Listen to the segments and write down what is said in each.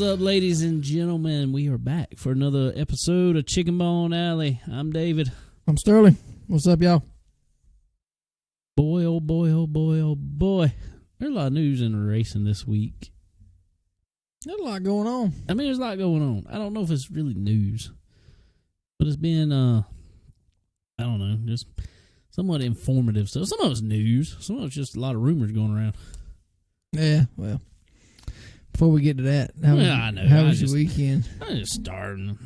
up, ladies and gentlemen? We are back for another episode of Chicken Bone Alley. I'm David. I'm Sterling. What's up, y'all? Boy, oh boy, oh boy, oh boy. There's a lot of news in the racing this week. There's a lot going on. I mean, there's a lot going on. I don't know if it's really news, but it's been, I don't know, just somewhat informative stuff. Some of it's news. Some of it's just a lot of rumors going around. Yeah, well, before we get to that, how was your weekend? I'm just starting.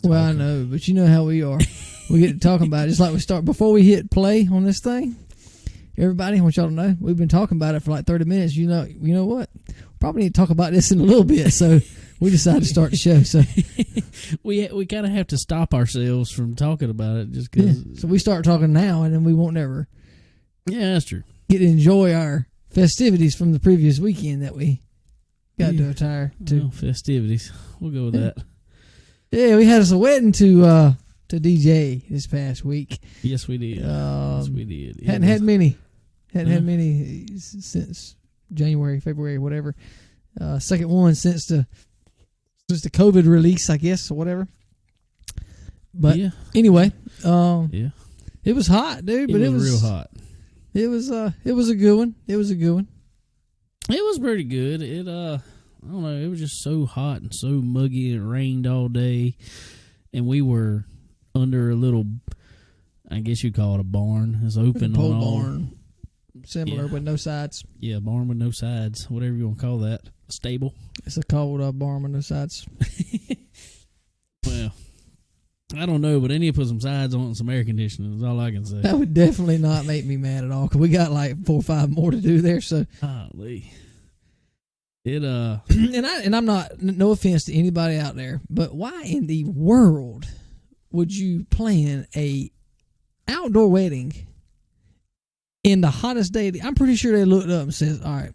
Well, I know, but you know how we are. We get to talking about it just like we start. Before we hit play on this thing, everybody, I want y'all to know, we've been talking about it for like 30 minutes. You know what? Probably need to talk about this in a little bit, so we decided to start the show. So we kind of have to stop ourselves from talking about it just because. Yeah, so we start talking now, and then we won't ever. Yeah, that's true. Get to enjoy our festivities from the previous weekend that we got to attire to. Well, festivities. We'll go with that. Yeah, we had us a wedding to DJ this past week. Yes, we did. Yes, we did. Hadn't had many since January, February, whatever. Second one since the COVID release, I guess, or whatever. But anyway, it was hot, dude. But it was real hot. It was a good one. It was a good one. It was pretty good. I don't know. It was just so hot and so muggy. It rained all day, and we were under a little, I guess you call it a barn. It's open pole on all. Barn, similar with no sides. Yeah, barn with no sides, whatever you want to call that. A stable. It's a cold barn with no sides. Well, I don't know, but they need to put some sides on and some air conditioning. Is all I can say. That would definitely not make me mad at all, because we got like 4 or 5 more to do there. So, golly. And I'm not, no offense to anybody out there, but why in the world would you plan a outdoor wedding in the hottest day? I'm pretty sure they looked up and said, all right,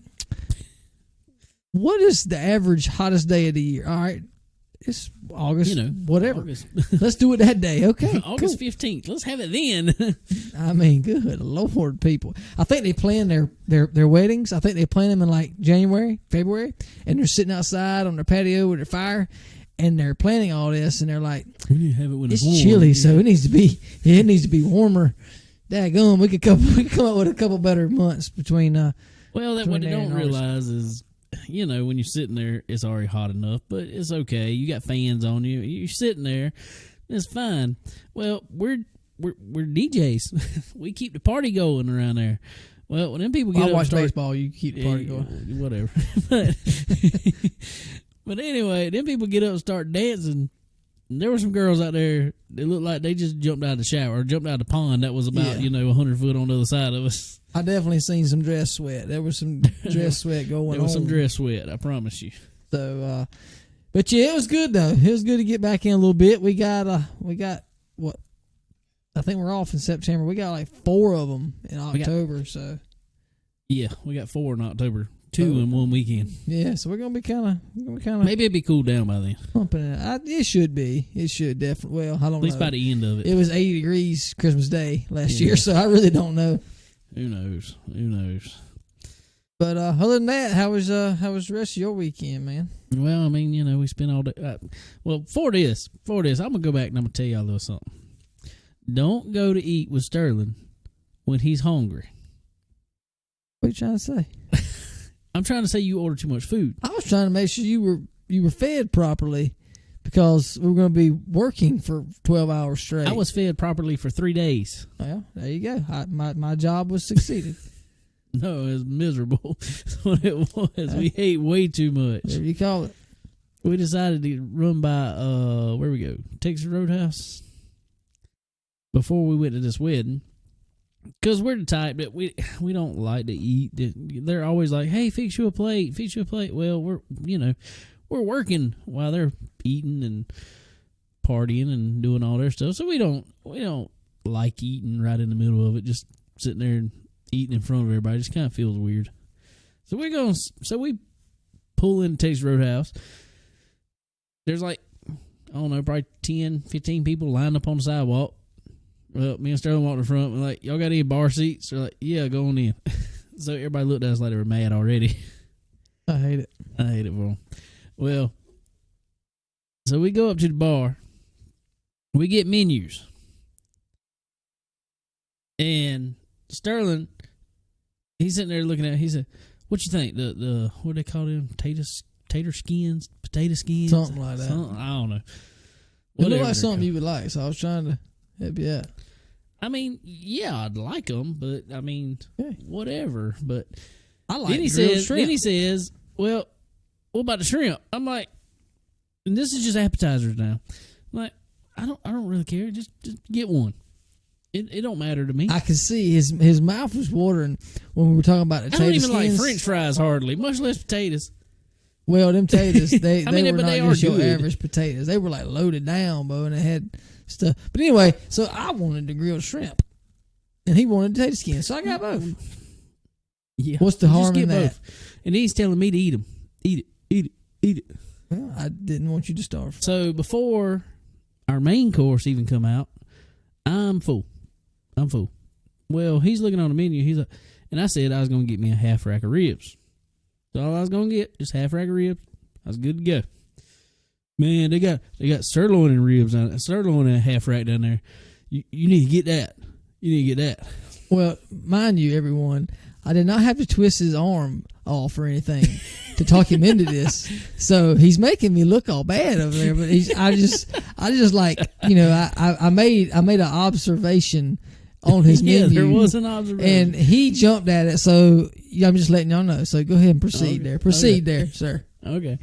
what is the average hottest day of the year? All right, it's August, whatever. August. Let's do it that day. Okay, August 15th. Let's have it then. I mean, good Lord, people. I think they plan their weddings. I think they plan them in like January, February, and they're sitting outside on their patio with their fire, and they're planning all this, and they're like, we need to have it when it's warm. chilly, so it needs to be warmer. Daggum, we could come up with a couple better months between. Well, what they don't realize is, when you're sitting there, it's already hot enough, but it's okay. You got fans on you. You're sitting there. It's fine. Well, we're DJs. We keep the party going around there. Well, when them people get I watch baseball, you keep the party going. Whatever. But anyway, then people get up and start dancing. And there were some girls out there that looked like they just jumped out of the shower or jumped out of the pond that was about, 100 foot on the other side of us. I definitely seen some dress sweat. There was some dress sweat going on. There was some dress sweat, I promise you. So, but yeah, it was good though. It was good to get back in a little bit. We got what? I think we're off in September. We got like 4 of them in October. So yeah, we got 4 in October. 2 in one weekend. Yeah, so we're gonna be kind of. Maybe it'd be cooled down by then. Pumping it. It should be. It should definitely. Well, I don't know. At least by the end of it. It was 80 degrees Christmas Day last year, so I really don't know. Who knows? But other than that, how was the rest of your weekend, man? Well, I mean, we spent all day. For this, I'm gonna go back and I'm gonna tell y'all a little something. Don't go to eat with Sterling when he's hungry. What are you trying to say? I'm trying to say you order too much food. I was trying to make sure you were fed properly, because we were going to be working for 12 hours straight. I was fed properly for 3 days. Well, there you go. My job was succeeded. No, it was miserable. That's what it was. We ate way too much. What do you call it? We decided to run by, where we go? Texas Roadhouse. Before we went to this wedding. Because we're the type that we don't like to eat. They're always like, hey, fix you a plate. Well, we're working while they're eating and partying and doing all their stuff. So we don't like eating right in the middle of it. Just sitting there and eating in front of everybody. It just kind of feels weird. So we pull in Texas Roadhouse. There's like, I don't know, probably 10, 15 people lined up on the sidewalk. Well, me and Sterling walked in front. We're like, y'all got any bar seats? They're like, yeah, go on in. So everybody looked at us like they were mad already. I hate it. I hate it for them. Well, So we go up to the bar. We get menus. And Sterling, he's sitting there looking at it. He said, "What you think? The what do they call them? Potato skins? Something like that. I don't know. It looked like something you would like, so I was trying to help you out. I mean, yeah, I'd like them, but I mean, whatever. But I like then he says, "Well, what about the shrimp?" I'm like, and this is just appetizers now. I'm like, I don't really care. Just get one. It don't matter to me. I could see his mouth was watering when we were talking about the potato skins. I don't even like French fries hardly, much less potatoes. Well, them potatoes, they were not just your good. average potatoes. They were like loaded down, bro, and they had stuff. But anyway, so I wanted the grilled shrimp, and he wanted potato skins, so I got both. Yeah, what's the harm in that? Both. And he's telling me to eat them. Eat it. Well, I didn't want you to starve. So before our main course even come out, I'm full. Well, he's looking on the menu. He's like, and I said I was going to get me a half rack of ribs. That's all I was going to get, just half rack of ribs. I was good to go. Man, they got sirloin and ribs on it. Sirloin and a half rack down there. You need to get that. Well, mind you, everyone, I did not have to twist his arm off or anything to talk him into this. So he's making me look all bad over there. But I just like, I made an observation on his menu. There was an observation, and he jumped at it. So I'm just letting y'all know. So go ahead and proceed there. Proceed there, sir. Okay.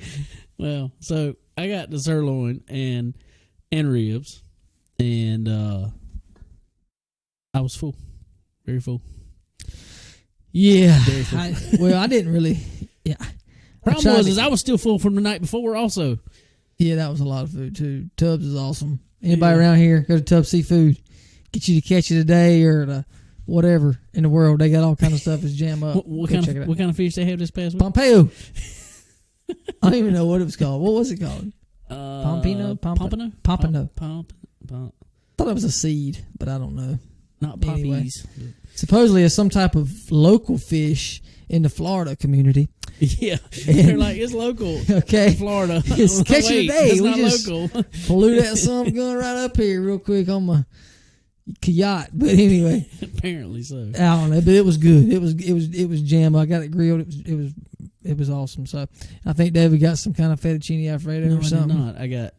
Well, so I got the sirloin and ribs, and I was full, very full. Yeah. Very full. I didn't really. Yeah. Problem was I was still full from the night before. Also. Yeah, that was a lot of food too. Tubbs is awesome. Anybody around here go to Tubbs Seafood? Get you to catch it today or the whatever in the world. They got all kind of stuff as jam up. What kind of fish they have this past week? Pompeo. I don't even know what it was called. What was it called? Pompano. Thought it was a seed, but I don't know. Not poppies. Anyway, supposedly it's some type of local fish in the Florida community. Yeah, they're like, it's local. Okay, Florida. It's catch it today. It's we not just local. Flew that something going right up here real quick on my yacht. But anyway, apparently so. I don't know, but it was good. It was jam. I got it grilled. It was awesome. So I think David got some kind of fettuccine alfredo or something. I did not.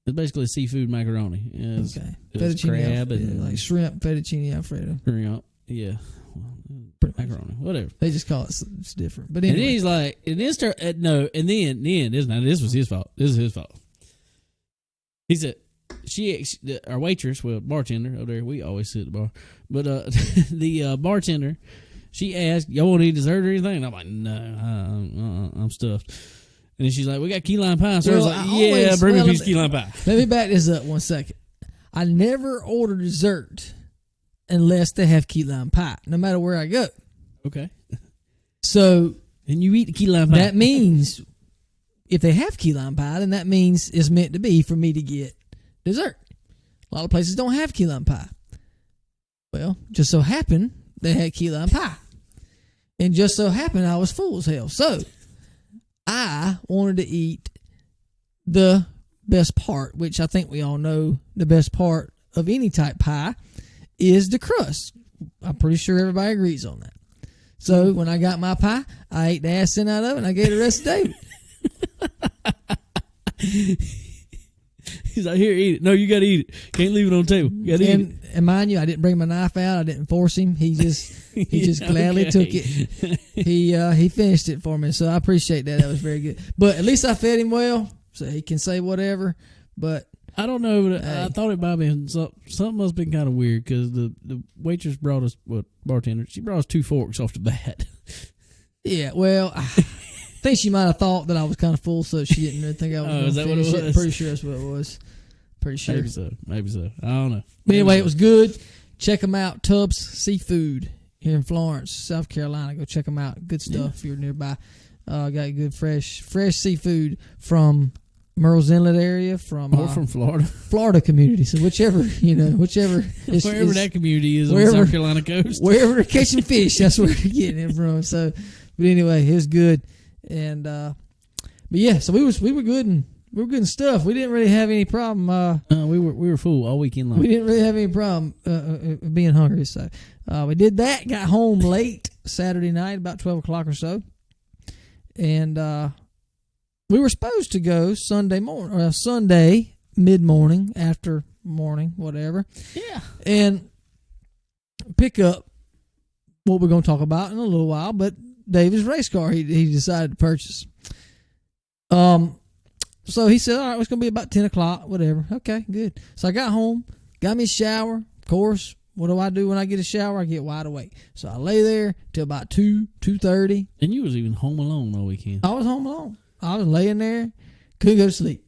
It's basically seafood macaroni. Okay, fettuccine Alfredo, and like shrimp fettuccine alfredo. Shrimp, yeah. Macaroni, whatever. They just call it. It's different. But anyway. And then he's like, and then this was his fault. This is his fault. He said, our waitress, bartender over there, we always sit at the bar, but the bartender, she asked, "Y'all want to eat dessert or anything?" And I'm like, "No, I'm stuffed." And then she's like, "We got key lime pie." So I was like, "Yeah, bring me a piece of key lime pie." Let me back this up 1 second. I never order dessert unless they have key lime pie, no matter where I go. Okay. So, and you eat the key lime pie. That means if they have key lime pie, then that means it's meant to be for me to get dessert. A lot of places don't have key lime pie. Well, just so happened they had key lime pie. And just so happened I was full as hell. So, I wanted to eat the best part, which I think we all know the best part of any type pie is the crust. I'm pretty sure everybody agrees on that. So when I got my pie, I ate the ass in out of it and I gave the rest to David. He's like, "Here, eat it." No, you got to eat it. Can't leave it on the table. You got to eat it. And mind you, I didn't bring my knife out. I didn't force him. He just gladly took it. He finished it for me. So I appreciate that. That was very good. But at least I fed him well, so he can say whatever. But I don't know, but I thought it might have been something must have been kind of weird because the waitress brought us, bartender, she brought us 2 forks off the bat. Yeah, well, I think she might have thought that I was kind of full, so she didn't really think I was going to finish it. Pretty sure that's what it was. Pretty sure. Maybe so. I don't know. But anyway, it was good. Check them out. Tubbs Seafood here in Florence, South Carolina. Go check them out. Good stuff if you're nearby. Got good fresh seafood from Murrells Inlet area, from Florida community. So whichever wherever that community is on the South Carolina coast, wherever they're catching fish, that's where they're getting it from. So, but anyway, it was good, and but yeah, so we were good, and We were getting stuff. We didn't really have any problem. We were full all weekend long. We didn't really have any problem being hungry. So we did that. Got home late Saturday night, about 12 o'clock or so, and we were supposed to go Sunday morning or Sunday mid morning, after morning, whatever. Yeah, and pick up what we're going to talk about in a little while. But David's race car, he decided to purchase. So he said, all right, it's going to be about 10 o'clock, whatever. Okay, good. So I got home, got me a shower. Of course, what do I do when I get a shower? I get wide awake. So I lay there till about 2:30. And you was even home alone all weekend. I was home alone. I was laying there, couldn't go to sleep.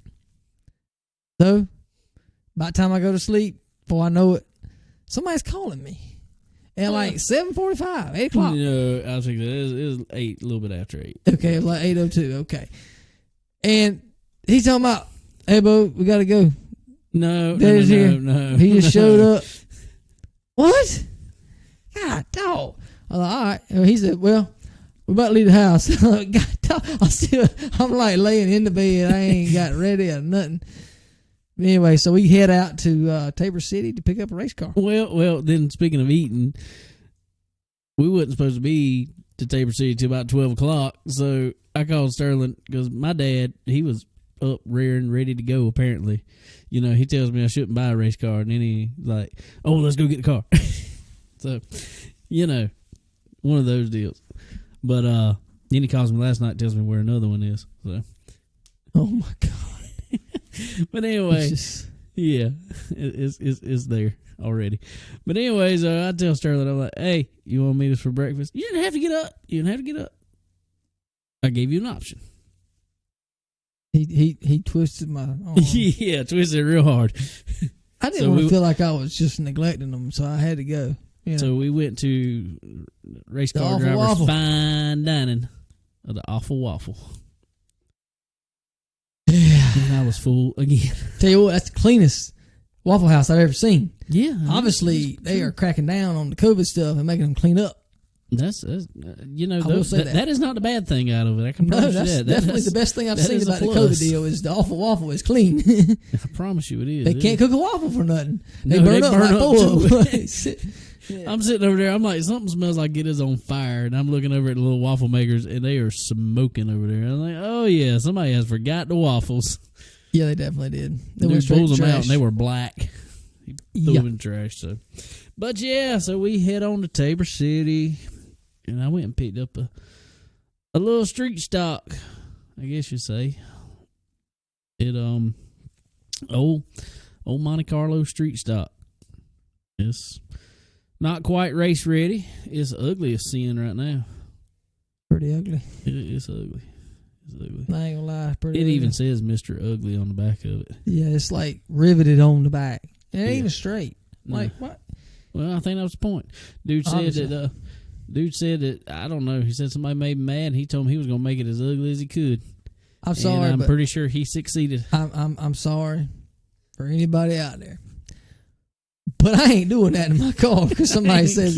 So by the time I go to sleep, before I know it, somebody's calling me. At like 7:45, 8 o'clock. No, I was thinking it was 8, a little bit after 8. Okay, it was like 8:02. Okay. And he's talking about, hey, Bo, we got to go. No. He just showed up. What? God, dog. I was like, all right. And he said, well, we're about to leave the house. God, dog. I'm like laying in the bed. I ain't got ready or nothing. Anyway, so we head out to Tabor City to pick up a race car. Well, then speaking of eating, we wasn't supposed to be to Tabor City till about 12 o'clock. So I called Sterling because my dad, he was up, rearing, ready to go, apparently. You know, he tells me I shouldn't buy a race car, and then he's like, oh, let's go get the car. So, you know, one of those deals. But then he calls me last night and tells me where another one is. So, oh, my God. But anyway, yeah, it's there already. But anyways, I tell Sterling, I'm like, hey, you want to meet us for breakfast? You didn't have to get up. You didn't have to get up. I gave you an option. He twisted my arm. Yeah, twisted it real hard. I didn't want to feel like I was just neglecting them, so I had to go. You know. So we went to race The car Awful driver's Waffle. fine dining of the Awful Waffle. Yeah. And I was full again. Tell you what, that's the cleanest Waffle House I've ever seen. Yeah. Obviously, they are cracking down on the COVID stuff and making them clean up. That's you know, that is not a bad thing out of it. I can No, promise that's you that. definitely the best thing I've seen about the plus. COVID deal is the Awful Waffle is clean. I promise you it is. They can't cook a waffle for nothing. They No, burn they up burn like up four of too. them. Yeah. I'm sitting over there. I'm like, something smells like it is on fire. And I'm looking over at the little waffle makers, and they are smoking over there. I'm like, oh, yeah, somebody has forgot the waffles. Yeah, they definitely did. They Dude went straight pulls to them out, trash. and they were black. He threw them in the trash. So, but, yeah, so we head on to Tabor City, and I went and picked up a little street stock, I guess you'd say. It, old Monte Carlo street stock. It's not quite race ready. It's ugly as sin right now. Pretty ugly. It's ugly. It's ugly. I ain't gonna lie. Pretty It ugly. even says Mr. Ugly on the back of it. Yeah, it's like riveted on the back. It ain't Yeah. even straight. No. Like, what? Well, I think that was the point. Dude said that, I don't know. He said somebody made him mad. And he told him he was gonna make it as ugly as he could. I'm sorry, and I'm but pretty sure he succeeded. I'm sorry for anybody out there. But I ain't doing that in my car because somebody says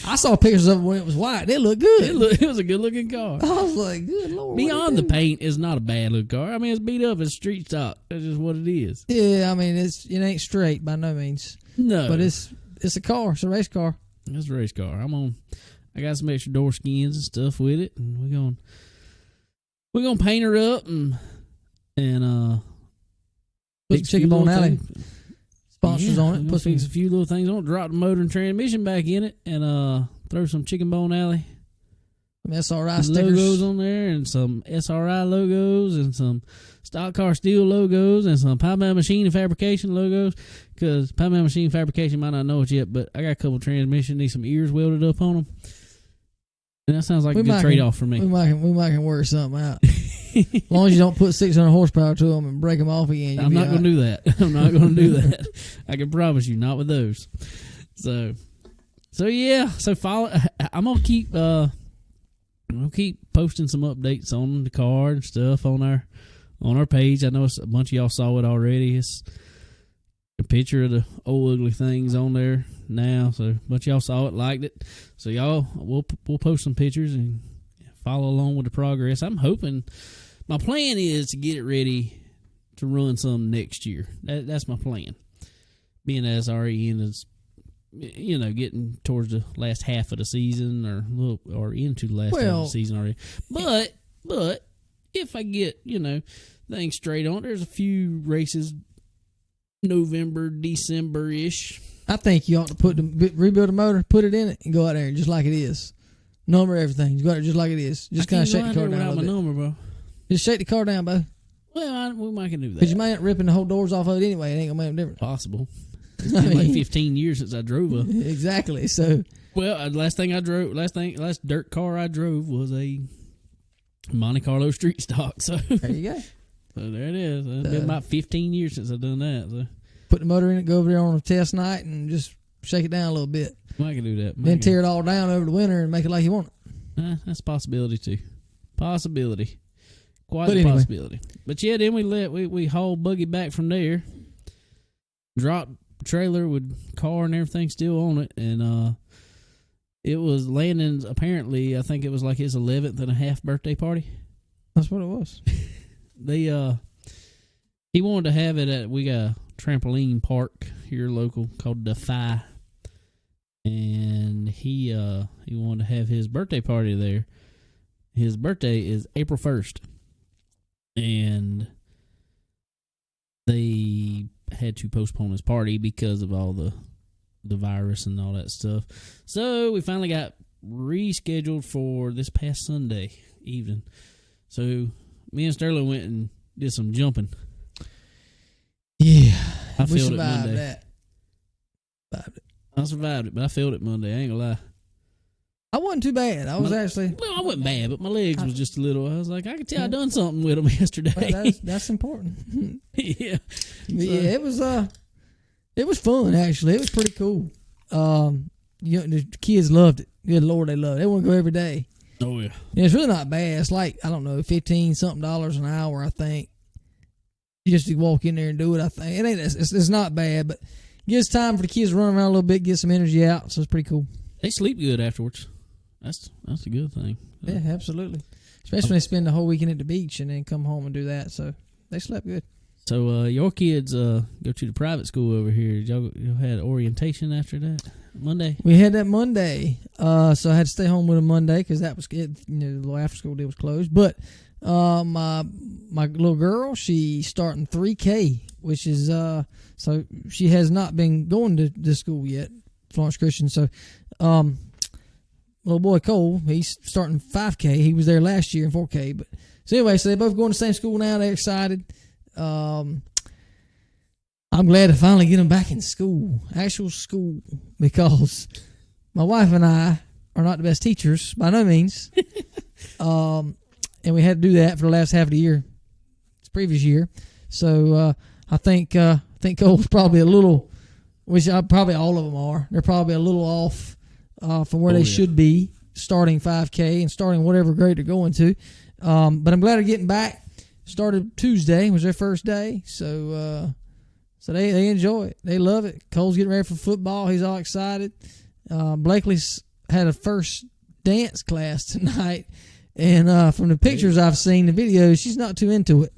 I saw pictures of it when it was white. They look good. It was a good looking car. I was like, good Lord. Beyond the paint is not a bad looking car. I mean, it's beat up. It's street stock. That's just what it is. Yeah, I mean it ain't straight by no means. No, But it's a car. It's a race car. It's a race car. I got some extra door skins and stuff with it, and we're gonna paint her up and Put some Chicken Bone Alley sponsors on it. Put a few little things on it. Drop the motor and transmission back in it, and throw some Chicken Bone Alley some SRI stickers logos on there, and some SRI logos, and some Stock Car Steel logos, and some Power Machine Fabrication logos. Because Power Machine Fabrication might not know it yet, but I got a couple transmissions, need some ears welded up on them. And that sounds like a good trade-off for me. We might can work something out. As long as you don't put 600 horsepower to them and break them off again. I'm not going to do that. I'm not going to do that. I can promise you, not with those. So yeah. So follow. I'm gonna keep posting some updates on the car and stuff on our page. I know a bunch of y'all saw it already. It's a picture of the old ugly things on there now. So a bunch of y'all saw it, liked it. So y'all, we'll post some pictures and follow along with the progress. I'm hoping. My plan is to get it ready to run some next year. That's my plan. Being as REN is, getting towards the last half of the season or into the last half of the season already. But if I get, things straight on, there's a few races November, December-ish. I think you ought to rebuild a motor, put it in it, and go out there just like it is. Number everything. You go out there just like it is. Just kind of shake the car down a little bit. Number, bro. Just shake the car down, bro. Well, we might can do that. Because you might end up ripping the whole doors off of it anyway. It ain't going to make a difference. Possible. It's been like 15 years since I drove a... Exactly. So... Well, last dirt car I drove was a Monte Carlo street stock. So there you go. So there it is. It's been about 15 years since I've done that. So. Put the motor in it, go over there on a test night, and just shake it down a little bit. I can do that. Then tear it all down over the winter and make it like you want it. That's a possibility too. Possibility. Quite a possibility. But yeah, then we hauled buggy back from there. Dropped trailer with car and everything still on it, and it was Landon's, apparently, I think it was like his 11th and a half birthday party. That's what it was. He wanted to have it we got a trampoline park here local called Defy, and he wanted to have his birthday party there. His birthday is April 1st, and they had to postpone his party because of all the virus and all that stuff. So we finally got rescheduled for this past Sunday evening. So me and Sterling went and did some jumping. Yeah, I failed it Monday. That. I survived it, but I failed it Monday. I ain't gonna lie. I wasn't too bad. I wasn't bad, but my legs was just a little. I was like, I could tell I done something with them yesterday. Well, that's important. Yeah, it was fun actually. It was pretty cool. The kids loved it. Good Lord, they loved it. They want to go every day. Oh yeah. And it's really not bad. It's like, I don't know, $15 something an hour, I think. Just to walk in there and do it, I think. It ain't. It's not bad, but gives time for the kids to run around a little bit, get some energy out. So it's pretty cool. They sleep good afterwards. That's a good thing. Yeah, absolutely. Especially when they spend the whole weekend at the beach and then come home and do that. So they slept good. So your kids go to the private school over here. Y'all had orientation after that Monday? We had that Monday. So I had to stay home with them Monday because that was it. The little after school day was closed. But my little girl, she's starting 3K, which is so she has not been going to this school yet, Florence Christian. So little boy Cole, he's starting 5K. He was there last year in 4K. But so anyway, so they both going to the same school now. They're excited. I'm glad to finally get them back in school, actual school, because my wife and I are not the best teachers by no means. And we had to do that for the last half of the year, this previous year. So I think Cole's probably a little, which probably all of them are. They're probably a little off from where they should be starting 5K and starting whatever grade they're going to. But I'm glad they're getting back. Started Tuesday, was their first day, so they enjoy it. They love it. Cole's getting ready for football. He's all excited. Blakely's had a first dance class tonight, and from the pictures I've seen, the videos, she's not too into it.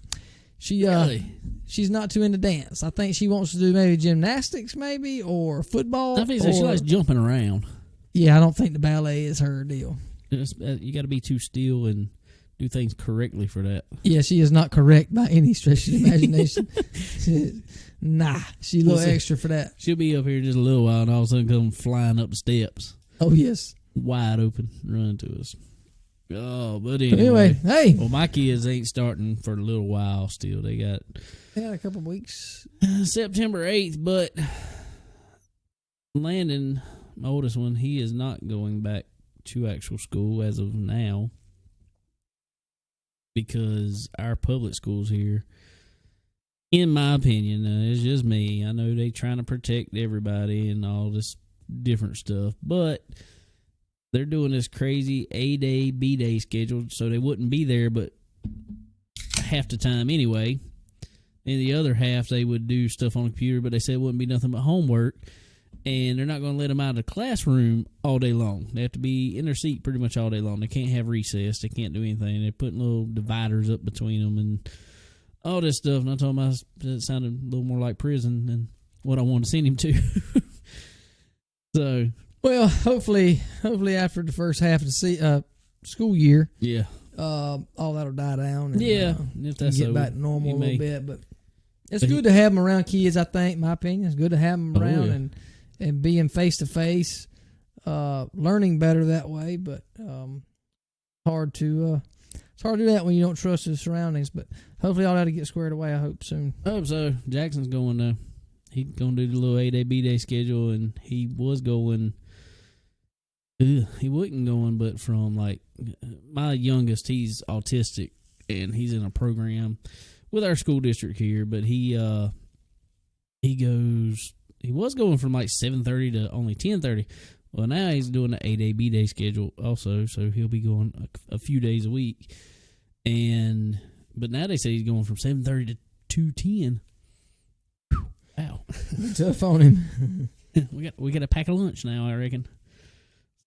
She's not too into dance. I think she wants to do maybe gymnastics, maybe, or football. I think she likes jumping around. Yeah, I don't think the ballet is her deal. You got to be too still and do things correctly for that. Yeah, she is not correct by any stretch of the imagination. Nah, she's a little extra for that. She'll be up here just a little while and all of a sudden come flying up the steps. Oh, yes. Wide open, running to us. Oh, but anyway, hey. Well, my kids ain't starting for a little while still. They got a couple of weeks. September 8th, but Landon, my oldest one, he is not going back to actual school as of now, because our public schools here, in my opinion, it's just me, I know they trying to protect everybody and all this different stuff, but they're doing this crazy A-day, B-day schedule, so they wouldn't be there but half the time anyway. And the other half, they would do stuff on the computer, but they said it wouldn't be nothing but homework. And they're not going to let them out of the classroom all day long. They have to be in their seat pretty much all day long. They can't have recess. They can't do anything. They're putting little dividers up between them. all this stuff. And I told him it sounded a little more like prison than what I wanted to send him to. So, well, hopefully after the first half of the school year, yeah, all that'll die down. And, if that's get back to normal a little bit. But it's good to have them around kids. I think, in my opinion, it's good to have them around and being face to face, learning better that way. But hard to do that when you don't trust the surroundings. But hopefully, all that'll get squared away. I hope soon. I hope so. Jackson's going he's going to do the little A-Day, B-Day schedule, and he was going. He wasn't going, but from like my youngest, he's autistic, and he's in a program with our school district here. But he was going from like 7:30 to only 10:30. Well, now he's doing the A-Day, B-Day schedule also, so he'll be going a few days a week. But now they say he's going from 7:30 to 2:10. Wow, tough on him. we got to pack a lunch now, I reckon.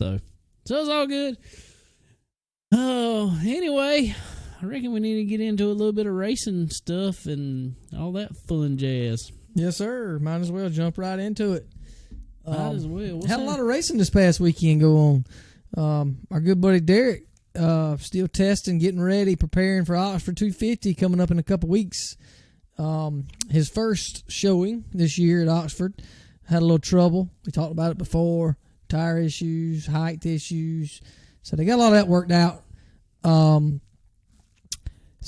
So it's all good. Oh, anyway, I reckon we need to get into a little bit of racing stuff and all that fun jazz. Yes, sir. Might as well jump right into it. Might as well. Had a lot of racing this past weekend go on. Our good buddy Derek still testing, getting ready, preparing for Oxford 250 coming up in a couple weeks. His first showing this year at Oxford had a little trouble. We talked about it before. Tire issues, height issues. So they got a lot of that worked out. So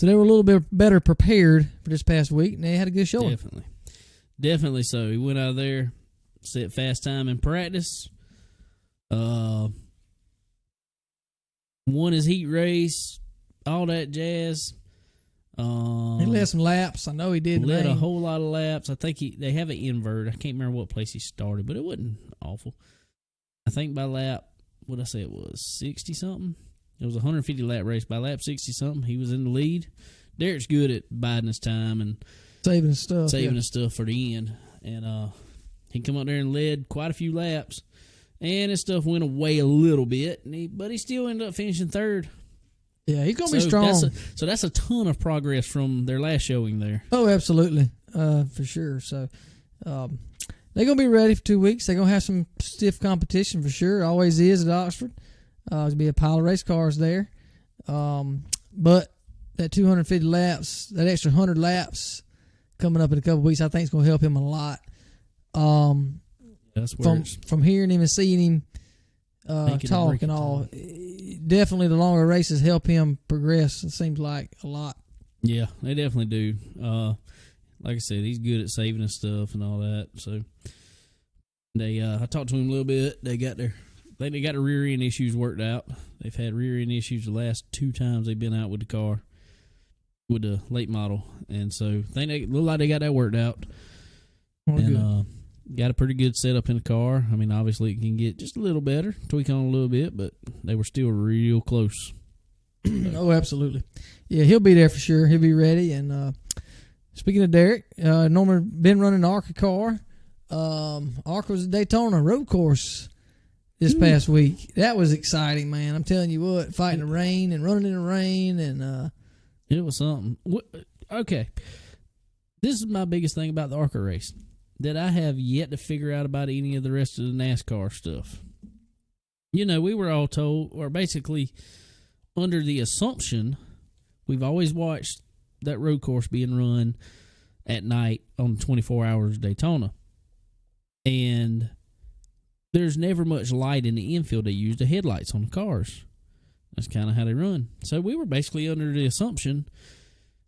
they were a little bit better prepared for this past week, and they had a good showing. Definitely so. He went out there, set fast time in practice. Won his heat race, all that jazz. He led some laps. I know he did. Led a whole lot of laps. I think they have an invert. I can't remember what place he started, but it wasn't awful. I think by lap, what did I say it was, 60-something? It was a 150-lap race. By lap 60-something, he was in the lead. Derek's good at biding his time and saving his stuff for the end. And he come up there and led quite a few laps. And his stuff went away a little bit, but he still ended up finishing third. Yeah, he's going to be strong. So that's a ton of progress from their last showing there. Oh, absolutely. For sure. So they're going to be ready for 2 weeks. They're going to have some stiff competition for sure. Always is at Oxford. There's going to be a pile of race cars there. But that 250 laps, that extra 100 laps coming up in a couple weeks, I think is going to help him a lot. That's where from hearing him and seeing him talk and all, definitely the longer races help him progress. It seems like a lot. Yeah, they definitely do. Like I said, he's good at saving his stuff and all that. So I talked to him a little bit. They got their rear end issues worked out. They've had rear end issues the last 2 times they've been out with the car, with the late model, and so I think they look like they got that worked out. And got a pretty good setup in the car. I mean, obviously it can get just a little better, tweak on a little bit, but they were still real close. Oh, absolutely. Yeah, he'll be there for sure. He'll be ready. And speaking of Derek, Norman been running the ARCA car. ARCA was a Daytona Road Course this past week. That was exciting, man. I'm telling you what, fighting the rain and running in the rain. And it was something. Okay. This is my biggest thing about the ARCA race that I have yet to figure out about any of the rest of the NASCAR stuff. You know, we were all told, or basically under the assumption, we've always watched that road course being run at night on 24 hours Daytona. And there's never much light in the infield. They use the headlights on the cars. That's kind of how they run. So we were basically under the assumption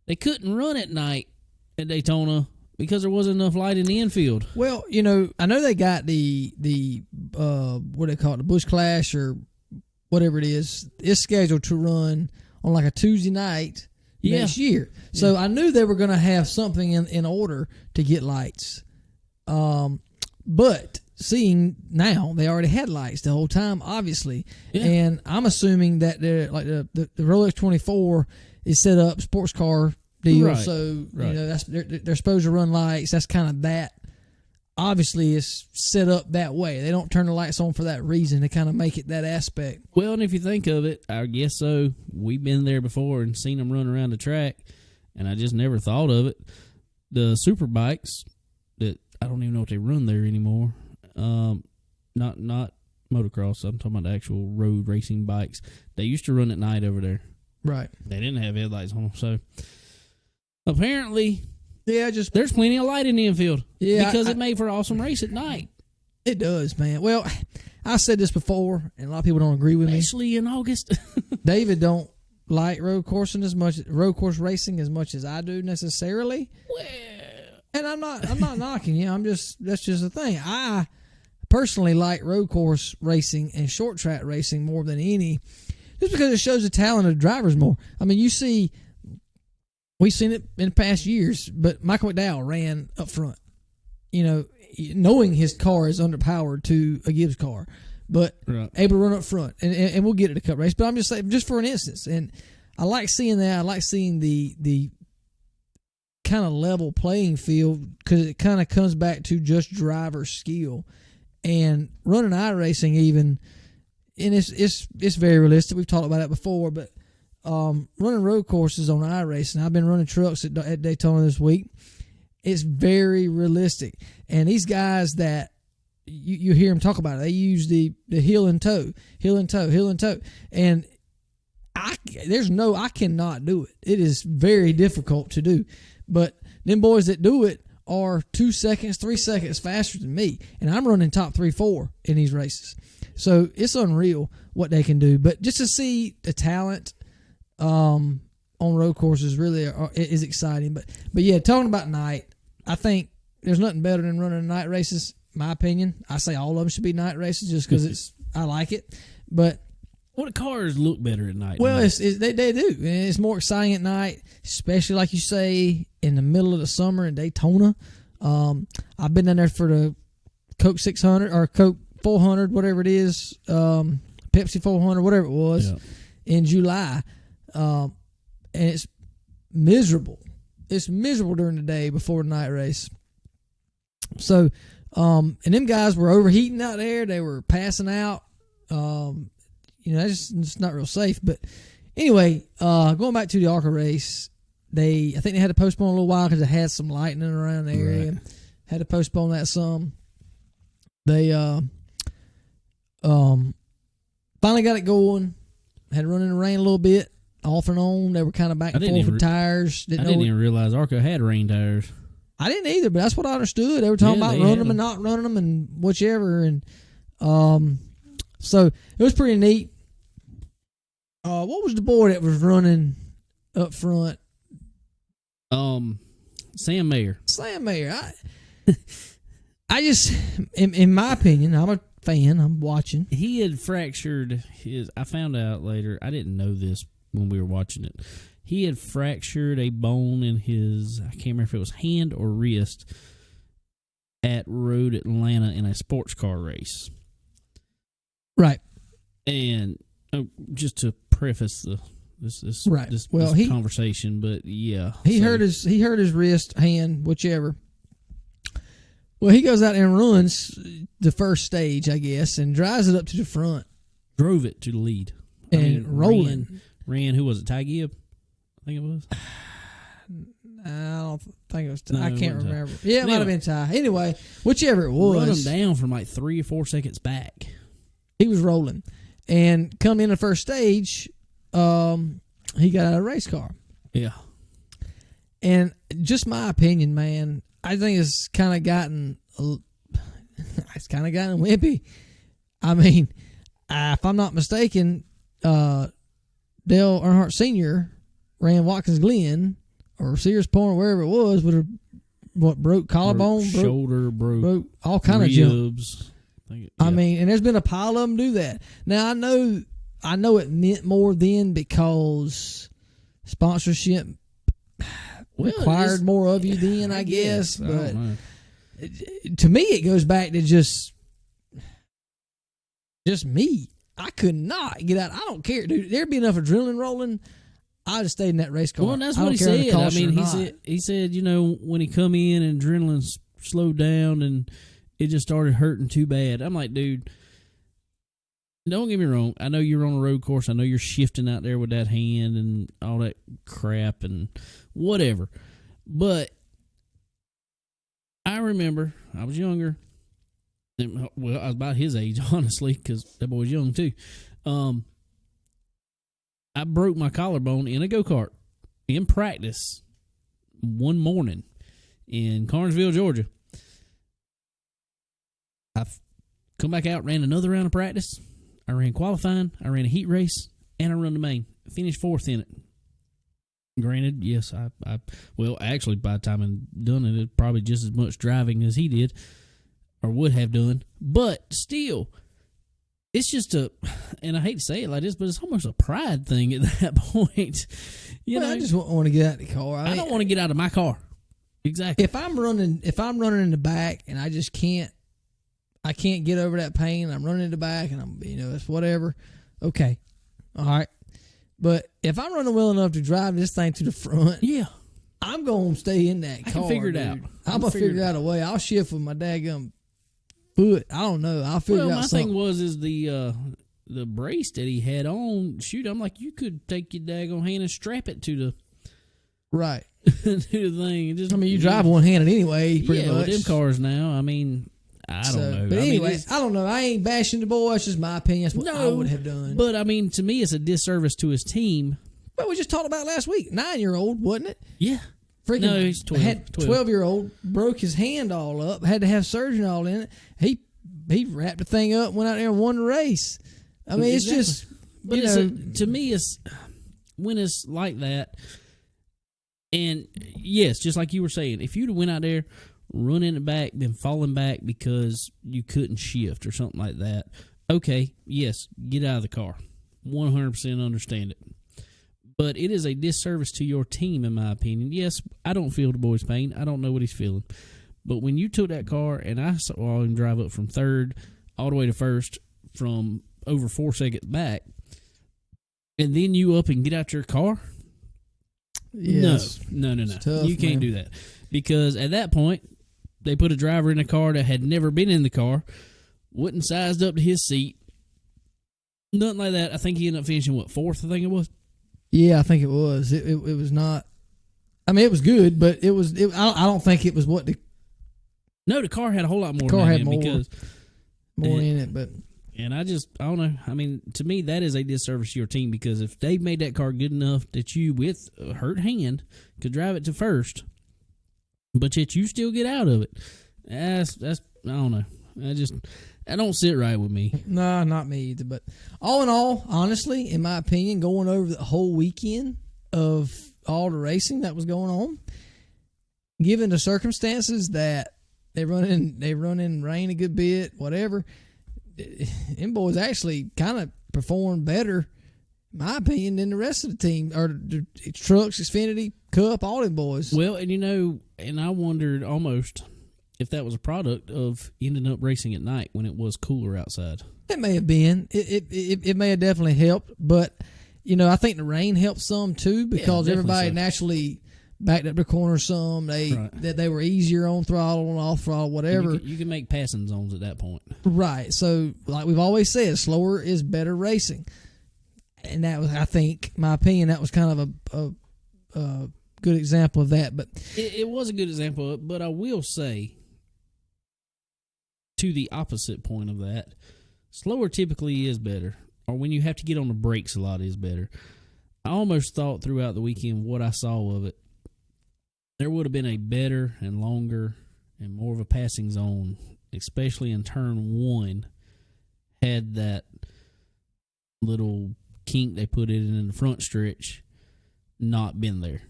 they couldn't run at night at Daytona because there wasn't enough light in the infield. Well, you know, I know they got the what they call it, the Busch Clash or whatever it is. It's scheduled to run on like a Tuesday night next year. So I knew they were going to have something in order to get lights. But seeing now, they already had lights the whole time, obviously. Yeah. And I'm assuming that like the Rolex 24 is set up sports car deal. Right. So you know that's they're supposed to run lights. That's kind of that. Obviously, it's set up that way. They don't turn the lights on for that reason. They kind of make it that aspect. Well, and if you think of it, I guess so. We've been there before and seen them run around the track, and I just never thought of it. The super bikes that I don't even know what they run there anymore. Not motocross. I'm talking about the actual road racing bikes. They used to run at night over there. Right. They didn't have headlights on them, so apparently, there's plenty of light in the infield. Yeah, because it made for an awesome race at night. It does, man. Well, I said this before, and a lot of people don't agree with me. Especially in August. David don't like road course racing as much as I do necessarily. Well, and I'm not knocking you. That's just the thing. I personally like road course racing and short track racing more than any, just because it shows the talent of the drivers more. I mean, we've seen it in past years, but Michael McDowell ran up front, knowing his car is underpowered to a Gibbs car, but able to run up front, and we'll get it a cup race. But I'm just saying, just for an instance, and I like seeing that. I like seeing the kind of level playing field, because it kind of comes back to just driver skill. And running iRacing even, and it's very realistic. We've talked about that before, but running road courses on iRacing, I've been running trucks at Daytona this week. It's very realistic. And these guys that you hear them talk about it, they use the heel and toe. And I cannot do it. It is very difficult to do. But them boys that do it are 2 seconds, 3 seconds faster than me. And I'm running top 3, 4 in these races. So it's unreal what they can do. But just to see the talent on road courses really is exciting. But yeah, talking about night, I think there's nothing better than running night races, my opinion. I say all of them should be night races just because I like it. But what cars look better at night? Well, they do. It's more exciting at night, especially like you say in the middle of the summer in Daytona. I've been down there for the Coke 600 or Coke 400, whatever it is, Pepsi 400, whatever it was, in July, and it's miserable. It's miserable during the day before the night race. So, and them guys were overheating out there. They were passing out. It's not real safe. But anyway, going back to the ARCA race, I think they had to postpone a little while because they had some lightning around the area. Right. Had to postpone that some. They finally got it going. Had to run in the rain a little bit, off and on. They were kind of back and forth with tires. I didn't even realize ARCA had rain tires. I didn't either, but that's what I understood. They were talking about running them and not running them and whichever. And so it was pretty neat. What was the boy that was running up front? Sam Mayer. Sam Mayer. I just, in my opinion, I'm a fan. I'm watching. He had fractured his. I found out later. I didn't know this when we were watching it. He had fractured a bone in his. I can't remember if it was hand or wrist at Road Atlanta in a sports car race. Right. And just to preface this conversation, but yeah, he hurt his wrist, hand, whichever. Well, he goes out and runs the first stage, I guess, and drives it up to the front. Drove it to the lead. Rolling. Ran, who was it? Ty Gibb? I think it was. I don't think it was Ty. No, I can't remember. Yeah, it might have been Ty. Anyway, whichever it was. Run him down from like 3 or 4 seconds back. He was rolling. And come in the first stage, he got out of a race car. Yeah. And just my opinion, man, I think it's kind of gotten wimpy. I mean, if I'm not mistaken, Dale Earnhardt Sr. ran Watkins Glen or Sears Point, wherever it was, with broke collarbone, shoulder, broke all kind of junk. I mean, and there's been a pile of them do that. Now I know it meant more then because sponsorship required more of you then, I guess. But to me, it goes back to just me. I could not get out. I don't care, dude. There'd be enough adrenaline rolling. I just stayed in that race car. Well, that's what he said. I mean, he said, when he come in and adrenaline slowed down and it just started hurting too bad. I'm like, dude, don't get me wrong. I know you're on a road course. I know you're shifting out there with that hand and all that crap and whatever. But I remember I was younger. Well, I was about his age, honestly, because that boy's young too. I broke my collarbone in a go-kart in practice one morning in Carnesville, Georgia. I've come back out, ran another round of practice. I ran qualifying, I ran a heat race, and I run the main. Finished 4th in it. Granted, yes, well, actually, by the time I'm done it, it's probably just as much driving as he did, or would have done. But still, it's just and I hate to say it like this, but it's almost a pride thing at that point. You know, I just want to get out of the car. I don't want to get out of my car. Exactly. If I'm running in the back and I just can't get over that pain, I'm running in the back and I'm, it's whatever. Okay. All right. But if I'm running well enough to drive this thing to the front, yeah, I'm going to stay in that car. I can figure it out. I'm going to figure out a way. I'll shift with my daggum foot. I don't know. I'll figure out something. My thing is the brace that he had on. Shoot, I'm like, you could take your daggum hand and strap it to the right to the thing. Just, you drive one-handed anyway, pretty much. With them cars now. I mean, I don't know. But anyway, I don't know. I ain't bashing the boy. It's just my opinion. That's what I would have done. But, I mean, to me, it's a disservice to his team. Well, we just talked about last week. 9-year-old, wasn't it? Yeah. Freaking, no, he's 12. Had 12-year-old, broke his hand all up, had to have surgery all in it. He wrapped the thing up, went out there and won the race. I mean, it's just, but to me, it's when it's like that. And, yes, just like you were saying, if you'd have went out there, run in the back, been falling back because you couldn't shift or something like that, okay, yes, get out of the car. 100% understand it. But it is a disservice to your team, in my opinion. Yes, I don't feel the boy's pain. I don't know what he's feeling. But when you took that car, and I saw him drive up from 3rd all the way to 1st from over 4 seconds back, and then you up and get out your car? Yes. No. Tough, you can't do that. Because at that point, they put a driver in a car that had never been in the car, wasn't sized up to his seat, nothing like that. I think he ended up finishing, 4th, I think it was? Yeah, I think it was. It was not. I mean, it was good, but I don't think it was what the. No, the car had a whole lot more. The car had more in it, but. And I don't know. I mean, to me, that is a disservice to your team, because if they made that car good enough that you, with a hurt hand, could drive it to 1st, but yet you still get out of it, that's I don't know. That don't sit right with me. No, not me either. But all in all, honestly, in my opinion, going over the whole weekend of all the racing that was going on, given the circumstances that they run in rain a good bit, whatever, them boys actually kind of performed better, in my opinion, than the rest of the team, or the trucks, Xfinity, Cup, all them boys. Well, and I wondered almost if that was a product of ending up racing at night when it was cooler outside. It may have been. It may have definitely helped, but I think the rain helped some too, because everybody naturally backed up the corner some. That they were easier on throttle and off throttle, whatever. You can make passing zones at that point. Right. So, like we've always said, slower is better racing, and that was, I think, my opinion, that was kind of a good example of that. But it was a good example. But I will say, to the opposite point of that, slower typically is better, or when you have to get on the brakes a lot is better. I almost thought throughout the weekend, what I saw of it, there would have been a better and longer and more of a passing zone, especially in turn 1, had that little kink they put it in the front stretch not been there.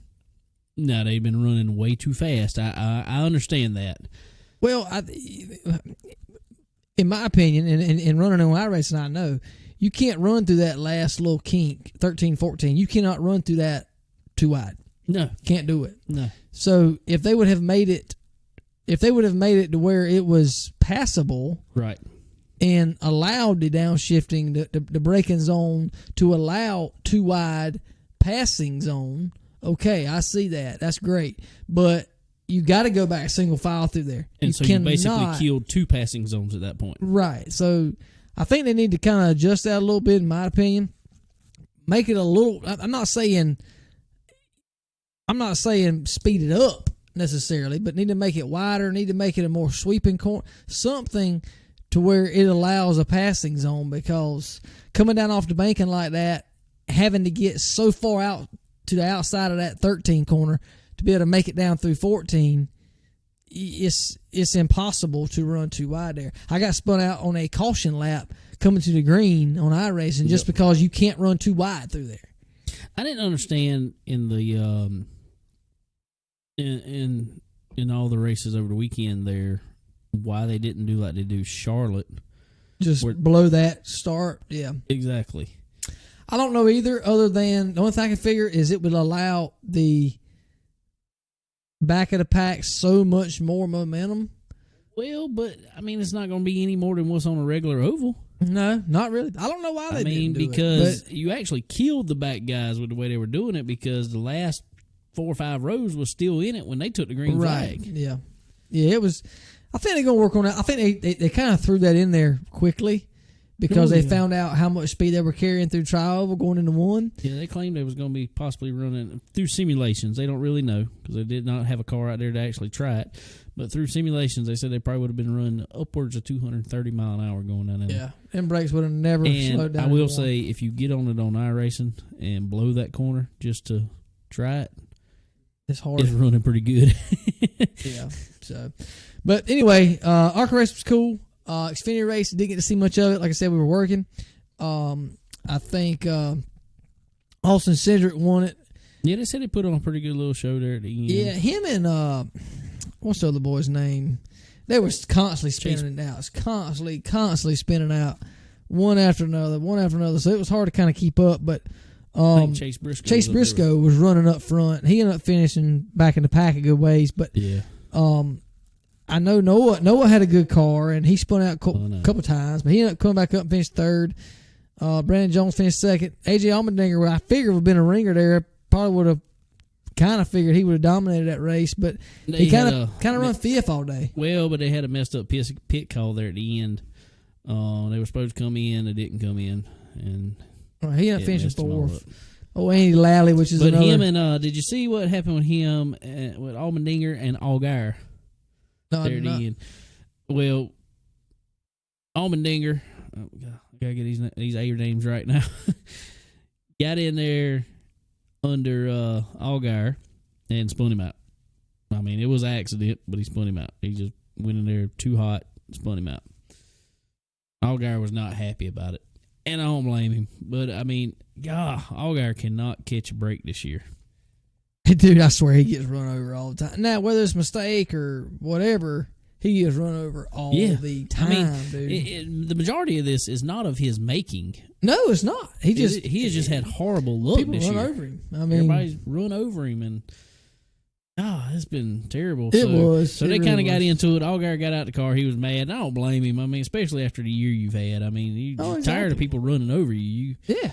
Now, they've been running way too fast. I understand that. Well, in my opinion, and running on iRacing, I know, you can't run through that last little kink, 13, 14. You cannot run through that too wide. No. Can't do it. No. So if they would have made it to where it was passable, right, and allowed the downshifting, the braking zone, to allow too wide passing zone, okay, I see that. That's great. But you got to go back single file through there. And so you basically killed 2 passing zones at that point. Right. So I think they need to kind of adjust that a little bit, in my opinion. Make it a little. I'm not saying speed it up necessarily, but need to make it wider. Need to make it a more sweeping corner, something to where it allows a passing zone. Because coming down off the banking like that, having to get so far out to the outside of that 13 corner to be able to make it down through 14, it's impossible to run too wide there. I got spun out on a caution lap coming to the green on iRacing just because you can't run too wide through there. I didn't understand in the in all the races over the weekend there why they didn't do like they do Charlotte. Just below that start, yeah. Exactly. I don't know either, other than the only thing I can figure is it would allow the back of the pack so much more momentum. Well, but I mean, it's not going to be any more than what's on a regular oval. No, not really. I don't know why they didn't do because it, you actually killed the back guys with the way they were doing it, because the last 4 or 5 rows was still in it when they took the green flag. Yeah. Yeah, it was. I think they're going to work on that. I think they kind of threw that in there quickly because they found out how much speed they were carrying through tri-oval going into one. Yeah, they claimed they was going to be possibly running through simulations. They don't really know because they did not have a car out there to actually try it. But through simulations, they said they probably would have been running upwards of 230 mile an hour going down there. Yeah, and brakes would have never slowed down. I will say, if you get on it on iRacing and blow that corner just to try it, it's hard. It's running pretty good. Yeah. So, but anyway, ARCA race was cool. Xfinity race, didn't get to see much of it. Like I said, we were working. I think Austin Cedric won it. Yeah, they said they put on a pretty good little show there at the end. Yeah, him and what's the other boy's name? They were constantly spinning it out. It's constantly spinning out, one after another. So it was hard to kind of keep up. But I think Chase Briscoe was running up front. He ended up finishing back in the pack a good ways. But yeah, I know Noah had a good car, and he spun out a couple times, but he ended up coming back up and finished third. Brandon Jones finished second. AJ Allmendinger, I figured would have been a ringer there. Probably would have kind of figured he would have dominated that race, but he kind of run fifth all day. Well, but they had a messed up pit call there at the end. They were supposed to come in, they didn't come in, and he ended up finishing fourth. Oh, Andy Lally, which is but another. Him and did you see what happened with him with Allmendinger and Allgaier? No, there at the end. Well, Allmendinger, oh God, I gotta get these A names right now. Got in there under Allgaier and spun him out. I mean, it was an accident, but he spun him out. He just went in there too hot, spun him out. Allgaier was not happy about it, and I don't blame him. But I mean, God, Allgaier cannot catch a break this year. Dude, I swear he gets run over all the time. Now, whether it's a mistake or whatever, he gets run over all the time, dude. The majority of this is not of his making. No, it's not. He has just had horrible luck people this run year. over him. I mean, everybody's run over him, and it's been terrible. It was. So they kind of got into it. Allgaier got out the car. He was mad. I don't blame him. I mean, especially after the year you've had. I mean, you're tired of people running over you. Yeah.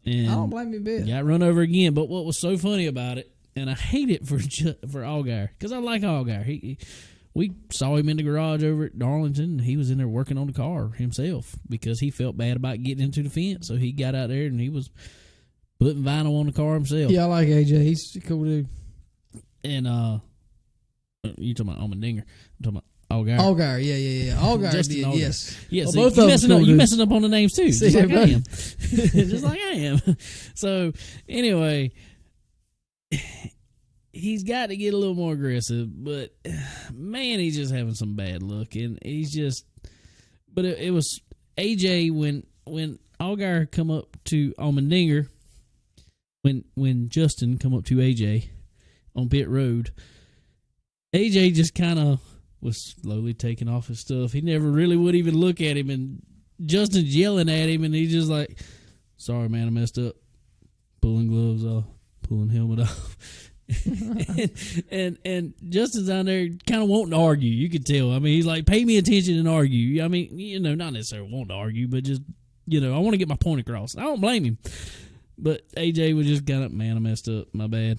And I don't blame him a bit. Got run over again. But what was so funny about it, and I hate it for Allgaier, because I like Allgaier. We saw him in the garage over at Darlington. He was in there working on the car himself because he felt bad about getting into the fence. So he got out there and he was putting vinyl on the car himself. Yeah, I like AJ. He's a cool dude. And you talking about Allmendinger? I'm talking about Allgaier. Allgaier, yeah. Allgaier did, yes. Yeah, well, so both you messing up on the names too, See, just like I am. Just like I am. So anyway, he's got to get a little more aggressive, but man, he's just having some bad luck, and he's just. But it was AJ when Allgaier come up to Allmendinger, when Justin come up to AJ on pit road, AJ just kind of was slowly taking off his stuff. He never really would even look at him, and Justin's yelling at him, and he's just like, "Sorry, man, I messed up." Pulling gloves off, pulling helmet off. and Justin's down there kind of wanting to argue. You could tell. I mean, he's like, pay me attention and argue. I mean, not necessarily wanting to argue, but just, I want to get my point across. I don't blame him. But AJ was just kind of, man, I messed up. My bad.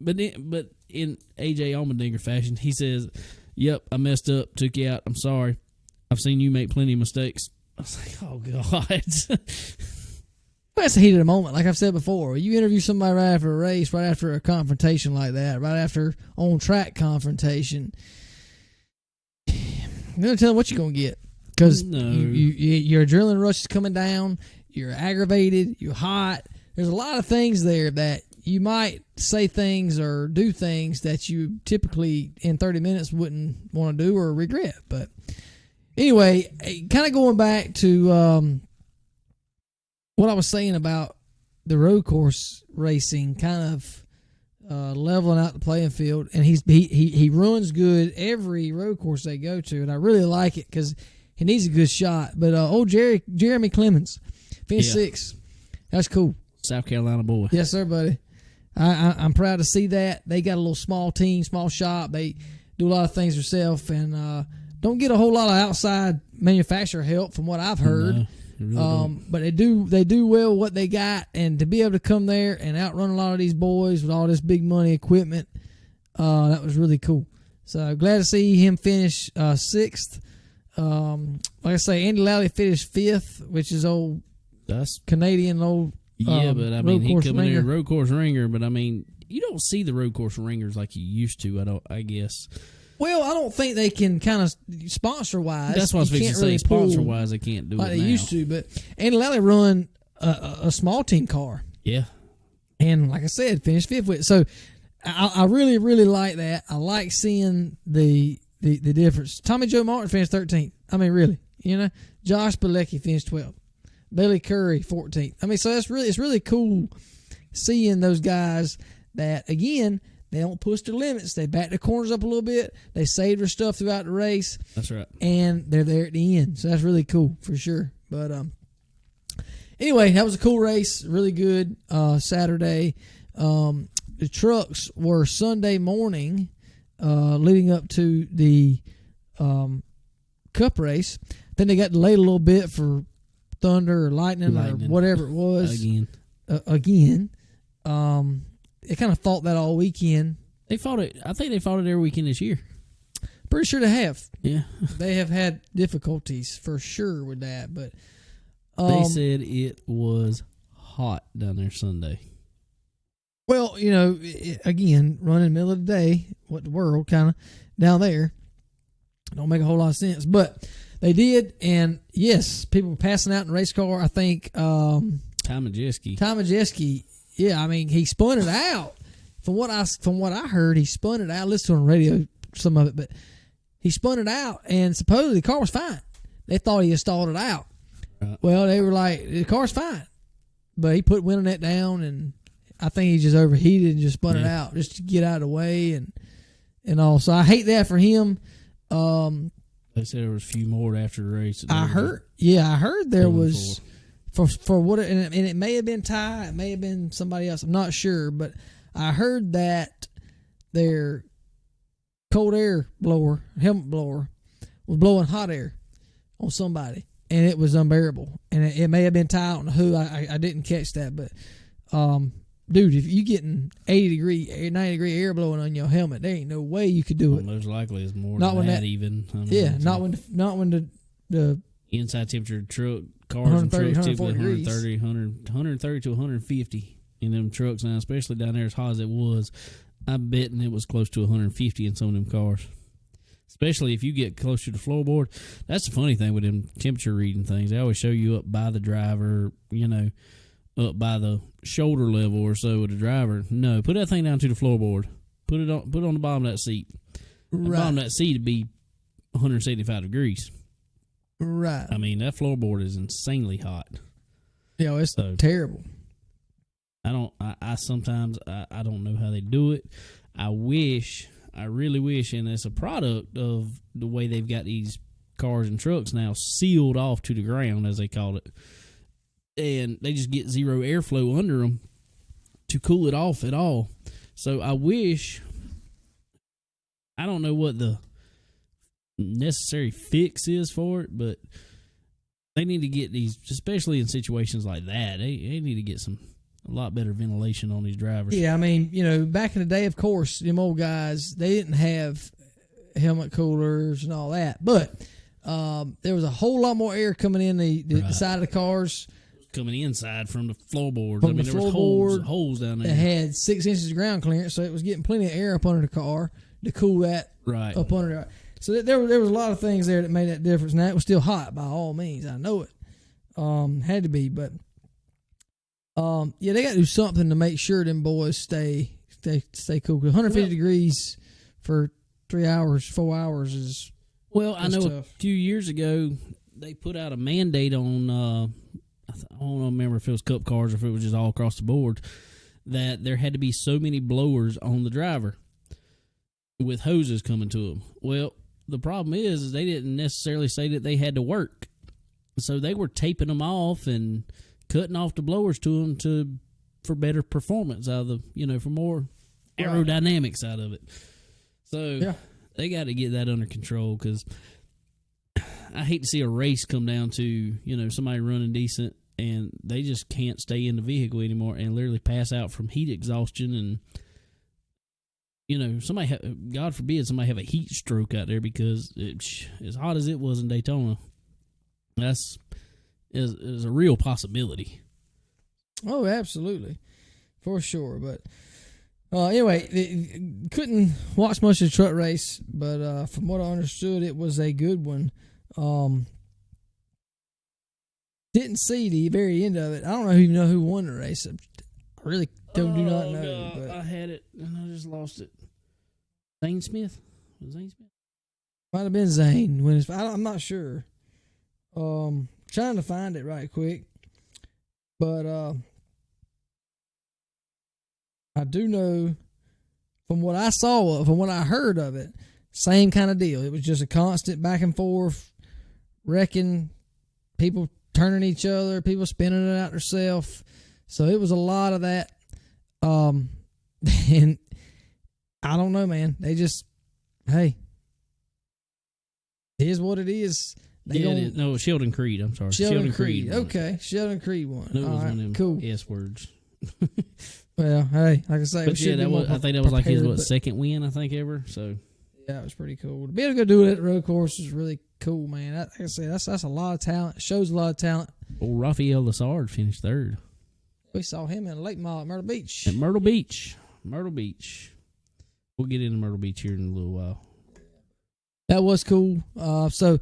But in AJ Allmendinger fashion, he says, yep, I messed up, took you out. I'm sorry. I've seen you make plenty of mistakes. I was like, oh, God. That's the heat of the moment. Like I've said before, you interview somebody right after a race, right after a confrontation like that, right after on-track confrontation, you're going to tell them what you're going to get. Because your adrenaline rush is coming down, you're aggravated, you're hot. There's a lot of things there that you might say things or do things that you typically in 30 minutes wouldn't want to do or regret. But anyway, kind of going back to what I was saying about the road course racing, kind of leveling out the playing field, and he runs good every road course they go to, and I really like it because he needs a good shot. But Jeremy Clemens finished sixth. That's cool. South Carolina boy. Yes, sir, buddy. I'm proud to see that. They got a little small team, small shop. They do a lot of things themselves, and don't get a whole lot of outside manufacturer help from what I've heard. No, really but they do well what they got, and to be able to come there and outrun a lot of these boys with all this big money equipment, that was really cool. So glad to see him finish sixth. Like I say, Andy Lally finished fifth, which is that's Canadian old. Yeah, but I mean, he come in there road course ringer, but I mean, you don't see the road course ringers like you used to. I guess. Well, I don't think they can kind of sponsor wise. That's what I was fixing to say. Sponsor wise, they can't do like it they now. used to. But Andy Lally run a small team car. Yeah, and like I said, finished fifth with it. So I really, really like that. I like seeing the difference. Tommy Joe Martin finished 13th. I mean, really, Josh Bilecki finished 12th. Billy Curry 14th. I mean, so it's really cool seeing those guys that, again, they don't push their limits. They back their corners up a little bit. They save their stuff throughout the race. That's right. And they're there at the end. So that's really cool for sure. But anyway, that was a cool race. Really good Saturday. The trucks were Sunday morning leading up to the Cup race. Then they got delayed a little bit for Thunder or Lightning or whatever it was. Again. They kind of fought that all weekend. They fought it. I think they fought it every weekend this year. Pretty sure they have. Yeah. They have had difficulties for sure with that. But they said it was hot down there Sunday. Well, again, running in the middle of the day, what the world kind of down there. Don't make a whole lot of sense. But they did, and yes, people were passing out in the race car. I think Ty Majeski, yeah, I mean, he spun it out. From what I heard, he spun it out. Listen to on the radio some of it, but he spun it out, and supposedly the car was fine. They thought he had stalled it out. Right. Well, they were like, the car's fine, but he put wind on that down, and I think he just overheated and just spun it out just to get out of the way and all. So I hate that for him. They said there was a few more after the race. I heard there was for what, and it may have been Ty, it may have been somebody else. I'm not sure, but I heard that their cold air blower, helmet blower, was blowing hot air on somebody, and it was unbearable. And it may have been Ty. I don't know who. I didn't catch that, but dude, if you getting 90 degree air blowing on your helmet, there ain't no way you could do it. Most likely it's more than that even. Not when the inside temperature truck cars and trucks typically 130 to 150 in them trucks now, especially down there as hot as it was. I'm betting it was close to 150 in some of them cars. Especially if you get close to the floorboard. That's the funny thing with them temperature reading things. They always show you up by the driver, up by the shoulder level or so of the driver. No, put that thing down to the floorboard. Put it on the bottom of that seat. The bottom of that seat would be 175 degrees. Right. I mean, that floorboard is insanely hot. Yeah, it's terrible. I sometimes don't know how they do it. I really wish, and it's a product of the way they've got these cars and trucks now sealed off to the ground, as they call it. And they just get zero airflow under them to cool it off at all. So I wish, I don't know what the necessary fix is for it, but they need to get these, especially in situations like that, they need to get a lot better ventilation on these drivers. Yeah, I mean, back in the day, of course, them old guys, they didn't have helmet coolers and all that. But There was a whole lot more air coming in the side of the cars. Coming inside from the floorboards. From there was holes down there. It had 6 inches of ground clearance, so it was getting plenty of air up under the car to cool that up under there. So there was a lot of things there that made that difference. Now, it was still hot by all means. I know it. Had to be, but yeah, they got to do something to make sure them boys stay cool. 150 degrees for 3 hours, 4 hours is I know tough. A few years ago they put out a mandate on I don't remember if it was cup cars or if it was just all across the board, that there had to be so many blowers on the driver with hoses coming to them. Well, the problem is they didn't necessarily say that they had to work. So they were taping them off and cutting off the blowers to them for better performance out of the, for more aerodynamics out of it. So they got to get that under control, because I hate to see a race come down to, somebody running decent and they just can't stay in the vehicle anymore and literally pass out from heat exhaustion. And, somebody, God forbid, somebody have a heat stroke out there because it's as hot as it was in Daytona. That's is a real possibility. Oh, absolutely. For sure. But anyway, couldn't watch much of the truck race, but from what I understood, it was a good one. Didn't see the very end of it. I don't even know who won the race. I really do not know. God, but I had it and I just lost it. Zane Smith? Was Zane Smith? Might have been Zane. I'm not sure. Trying to find it right quick. But I do know from what I saw, from what I heard of it, same kind of deal. It was just a constant back and forth, wrecking, people turning each other, people spinning it out themselves. So it was a lot of that. And I don't know, man. They just, hey, it is what it is. No, Sheldon Creed. I'm sorry. Sheldon Creed. Okay, Sheldon Creed won. That was one of them cool. S words. Well, hey, like I say, but yeah, I think that was like his second win, I think, ever. So yeah, it was pretty cool. To be able to go do it at the road course is really cool, man. Like I say, that's a lot of talent. It shows a lot of talent. Well, Rafael Lassard finished third. We saw him in Lake Mall at Myrtle Beach. At Myrtle Beach. We'll get into Myrtle Beach here in a little while. That was cool. So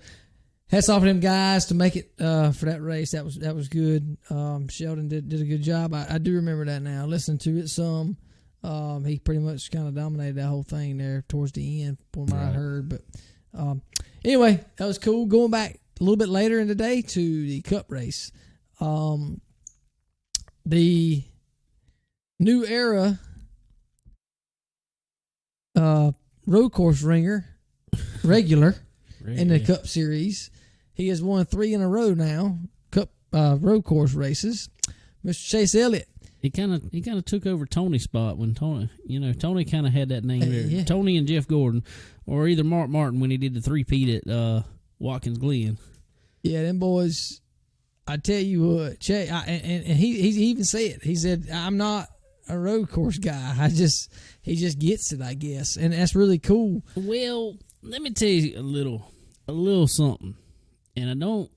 hats off to them guys to make it for that race. That was good. Sheldon did a good job. I do remember that now. I listened to it some. He pretty much kind of dominated that whole thing there towards the end, from what I heard. But anyway, that was cool. Going back a little bit later in the day to the Cup race. The new era road course regular in the Cup Series. He has won 3 in a row now, Cup road course races. Mr. Chase Elliott. He kind of took over Tony's spot when Tony kind of had that name there. Yeah. Tony and Jeff Gordon, or either Mark Martin when he did the 3-peat at Watkins Glen. Yeah, them boys. I tell you what, Chase, and he even said, he said, I'm not a road course guy. He just gets it, I guess, and that's really cool. Well, let me tell you a little something, and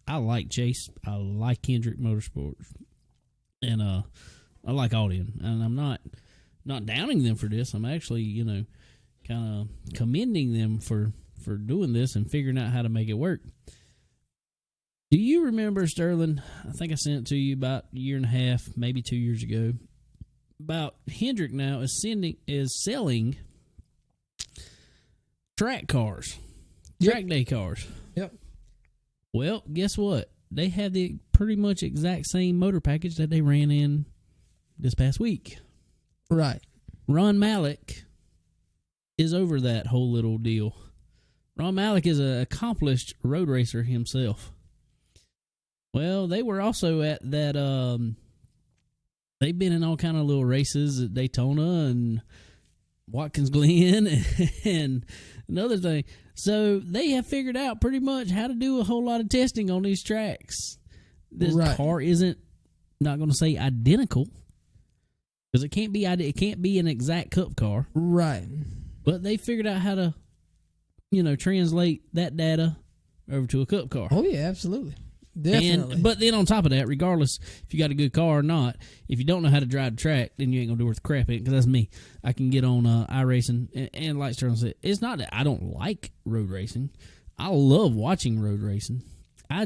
I like Chase. I like Kendrick Motorsports, and I like all them, and I'm not downing them for this. I'm actually, kind of commending them for doing this and figuring out how to make it work. Do you remember, Sterling? I think I sent it to you about a year and a half, maybe 2 years ago. About Hendrick now is selling track cars, track day cars. Yep. Well, guess what? They had the pretty much exact same motor package that they ran in this past week. Right. Ron Malik is over that whole little deal. Ron Malik is an accomplished road racer himself. Well, they were also at that, they've been in all kind of little races at Daytona and Watkins Glen and another thing. So they have figured out pretty much how to do a whole lot of testing on these tracks. This car isn't, not going to say identical, because it can't be an exact Cup car. Right. But they figured out how to translate that data over to a cup car. Oh yeah, absolutely. Definitely. But then on top of that, regardless if you got a good car or not, if you don't know how to drive the track, then you ain't gonna do worth the crap in it. Because that's me. I can get on iRacing and like Sterling said, it's not that I don't like road racing. I love watching road racing. I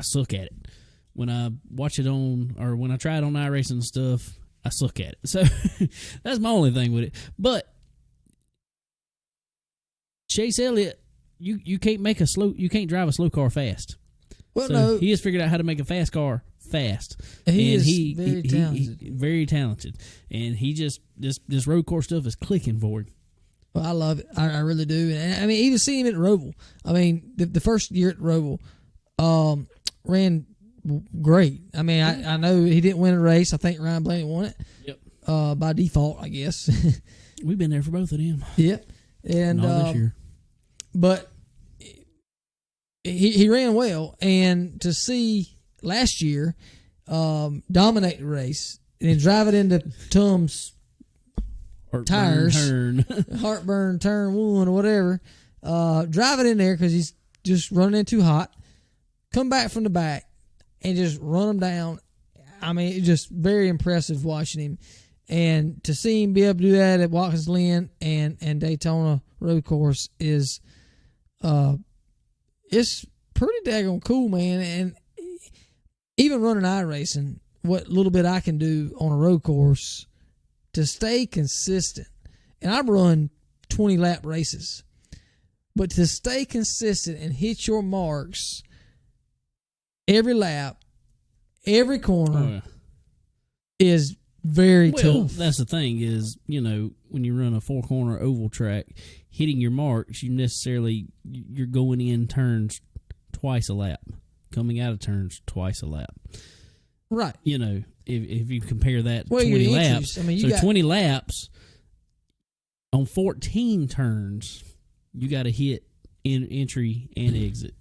suck at it. When I watch it on, or when I try it on iRacing and stuff, I suck at it. So that's my only thing with it. But Chase Elliott, you can't drive a slow car fast. Well, so no, he has figured out how to make a fast car fast. He very talented. Very talented, and he just this road course stuff is clicking for him. Well, I love it. I really do. And I mean, even seeing him at Roval. I mean, the first year at Roval, ran great. I mean, I know he didn't win a race. I think Ryan Blaney won it. Yep. By default, I guess. We've been there for both of them. Yep. And not this year. But he ran well, and to see last year dominate the race and then drive it into Tom's tires, heartburn turn 1 or whatever, drive it in there because he's just running in too hot, come back from the back and just run him down. I mean, it's just very impressive watching him, and to see him be able to do that at Watkins Glen and Daytona Road Course is it's pretty daggone cool, man. And even running iRacing, what little bit I can do on a road course to stay consistent. And I run 20-lap races. But to stay consistent and hit your marks every lap, every corner is very tough. That's the thing is, when you run a 4-corner oval track, hitting your marks, you're going in turns twice a lap, coming out of turns twice a lap. Right. If you compare that to 20 laps, laps, 20 laps on 14 turns, you got to hit entry and exit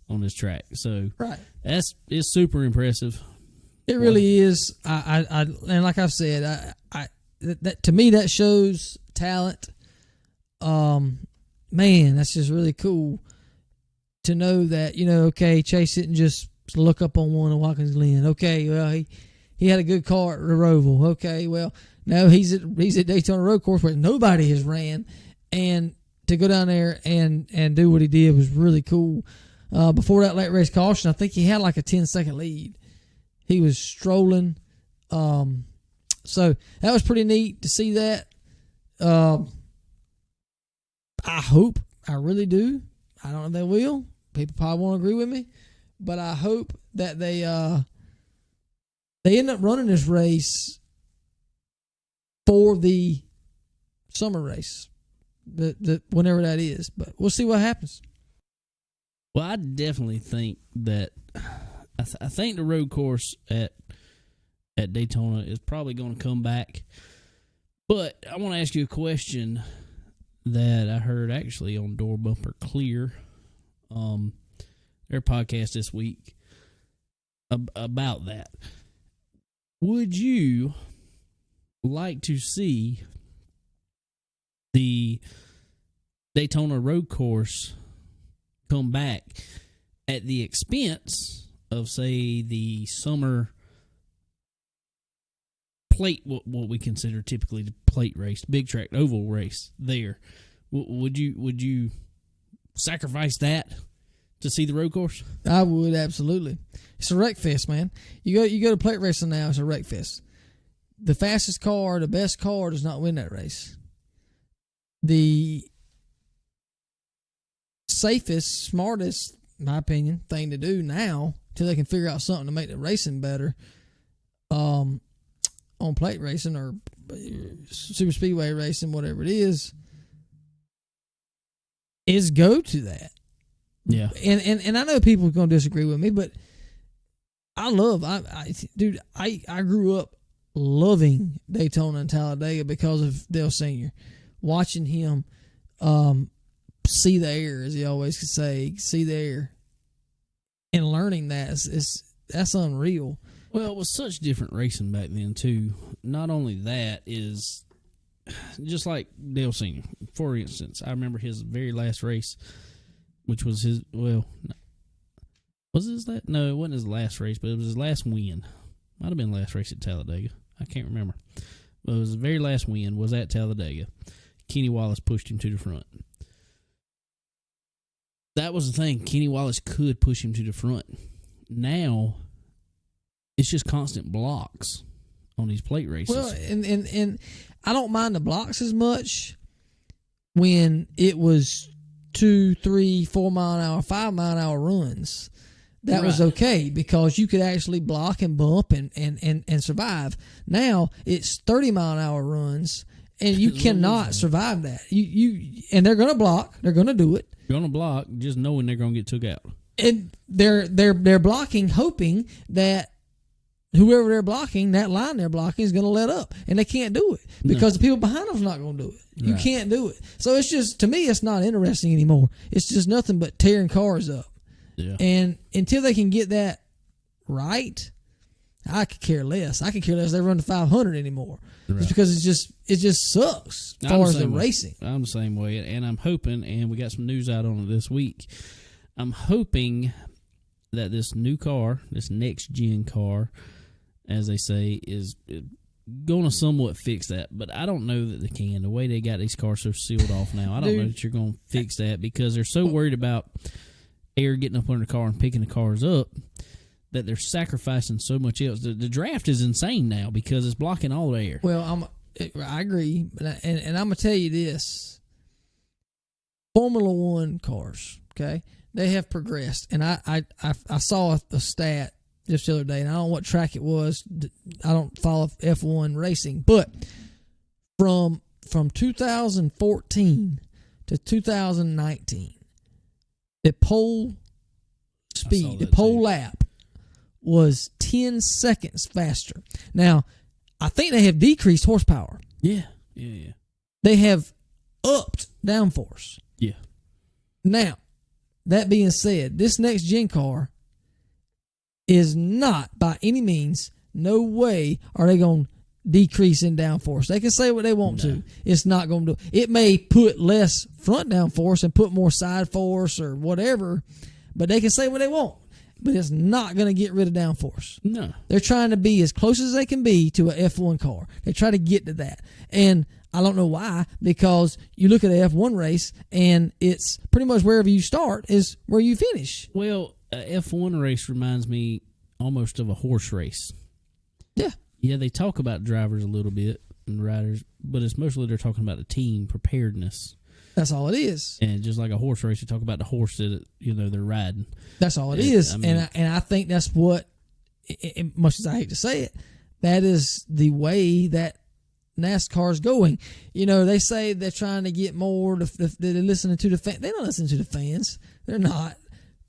on this track. So right, it's super impressive. It really is. I and like I've said, that to me that shows talent. Man, that's just really cool to know that okay, Chase didn't just look up on one of Watkins Glen. Okay, well he had a good car at Roval. Okay, well now he's at Daytona Road Course where nobody has ran, and to go down there and do what he did was really cool. Before that late race caution, I think he had like a 10-second lead. He was strolling. So that was pretty neat to see that. I really do. I don't know if they will. People probably won't agree with me. But I hope that they end up running this race for the summer race. The whenever that is. But we'll see what happens. Well, I definitely think that I think the road course at Daytona is probably going to come back. But I want to ask you a question that I heard actually on Door Bumper Clear, their podcast this week, about that. Would you like to see the Daytona Road Course come back at the expense of, say, the summer plate, what we consider typically the plate race, big track oval race there? Would you sacrifice that to see the road course? I would, absolutely. It's a wreck fest, man. You go to plate racing now, it's a wreck fest. The fastest car, the best car does not win that race. The safest, smartest, in my opinion, thing to do now, till they can figure out something to make the racing better, on plate racing or super speedway racing, whatever it is go to that. Yeah. And I know people are going to disagree with me, but I grew up loving Daytona and Talladega because of Dale Sr. Watching him see the air, as he always could say, see the air, and learning that's unreal. Well, it was such different racing back then too. Not only that is just like Dale Sr., for instance, I remember his very last race, which was his, well, was it his last? No, it wasn't his last race, but it was his last win. Might have been the last race at Talladega. I can't remember. But it was the very last win was at Talladega. Kenny Wallace pushed him to the front. That was the thing. Kenny Wallace could push him to the front. Now, it's just constant blocks on these plate races. Well, and I don't mind the blocks as much when it was 2, 3, 4 mile an hour, 5 mile an hour runs. That was okay because you could actually block and bump and survive. Now it's 30 mile an hour runs, and you cannot survive that. And they're going to block. They're going to do it. You're going to block, just knowing they're going to get took out. And they're blocking, hoping that whoever they're blocking, that line they're blocking, is going to let up, and they can't do it because the people behind them's not going to do it. You can't do it. So it's just, to me, it's not interesting anymore. It's just nothing but tearing cars up. Yeah. And until they can get that right, I could care less. I could care less if they run to 500 anymore. Right. Just because it just sucks as far as the racing. I'm the same way, and I'm hoping, and we got some news out on it this week, I'm hoping that this new car, this next-gen car, as they say, is going to somewhat fix that. But I don't know that they can. The way they got these cars so sealed off now, I don't know that you're going to fix that because they're so worried about air getting up under the car and picking the cars up that they're sacrificing so much else. The draft is insane now because it's blocking all the air. Well, I agree, and I'm gonna tell you this: Formula One cars, okay, they have progressed, and I saw a stat just the other day, and I don't know what track it was. I don't follow F1 racing, but from 2014 to 2019. The pole speed, the pole lap was 10 seconds faster. Now, I think they have decreased horsepower. Yeah. They have upped downforce. Yeah. Now, that being said, this next gen car is not by any means, no way are they going to decrease in downforce. They can say what they want to. It's not going to do it. It may put less front downforce and put more side force or whatever, but they can say what they want. But it's not going to get rid of downforce. No. They're trying to be as close as they can be to an F1 car. They try to get to that. And I don't know why, because you look at an F1 race and it's pretty much wherever you start is where you finish. Well, a F1 race reminds me almost of a horse race. Yeah. Yeah, they talk about drivers a little bit and riders, but it's mostly they're talking about the team preparedness. That's all it is. And just like a horse race, you talk about the horse that they're riding. That's all it is. I mean, and I think that's what, much as I hate to say it, that is the way that NASCAR's going. They say they're trying to get more. They're listening to the fans. They're not listening to the fans. They're not.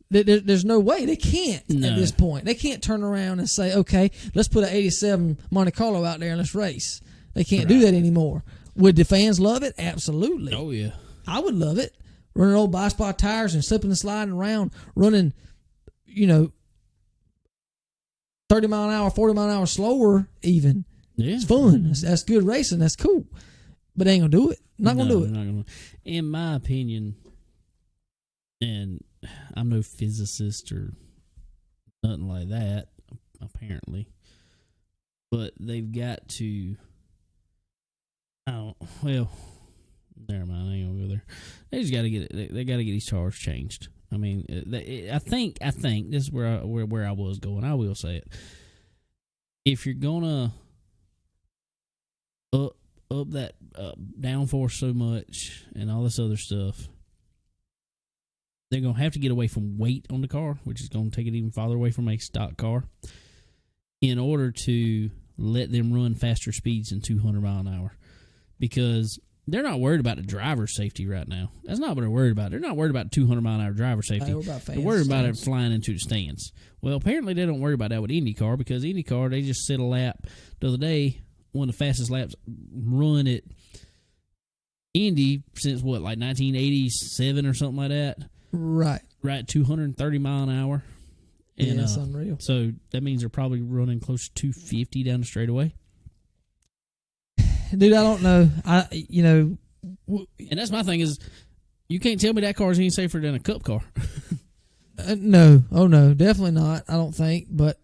There's no way. They can't at this point. They can't turn around and say, okay, let's put an 87 Monte Carlo out there and let's race. They can't do that anymore. Would the fans love it? Absolutely. Oh, yeah. I would love it. Running old bi-spot tires and slipping and sliding around, running, 30 mile an hour, 40 mile an hour slower even. Yeah. It's fun. That's good racing. That's cool. But they ain't going to do it. Not going to do it. Not gonna. In my opinion, and I'm no physicist or nothing like that, apparently, but they've got to, never mind, I ain't gonna go there. They just got to get it. They got to get these cars changed. I mean, I think this is where I was going. I will say it. If you're gonna up that downforce so much and all this other stuff, they're gonna have to get away from weight on the car, which is gonna take it even farther away from a stock car, in order to let them run faster speeds than 200 mile an hour, because they're not worried about the driver's safety right now. That's not what they're worried about. They're not worried about 200 mile an hour driver safety. They're worried about it flying into the stands. Well, apparently they don't worry about that with IndyCar, because IndyCar, they just set a lap the other day, one of the fastest laps run at Indy since like 1987 or something like that. Right, 230 mile an hour. And, that's unreal. So that means they're probably running close to 250 down the straightaway. dude, I don't know. And that's my thing is, you can't tell me that car is any safer than a Cup car. No. Oh, no. Definitely not. I don't think. But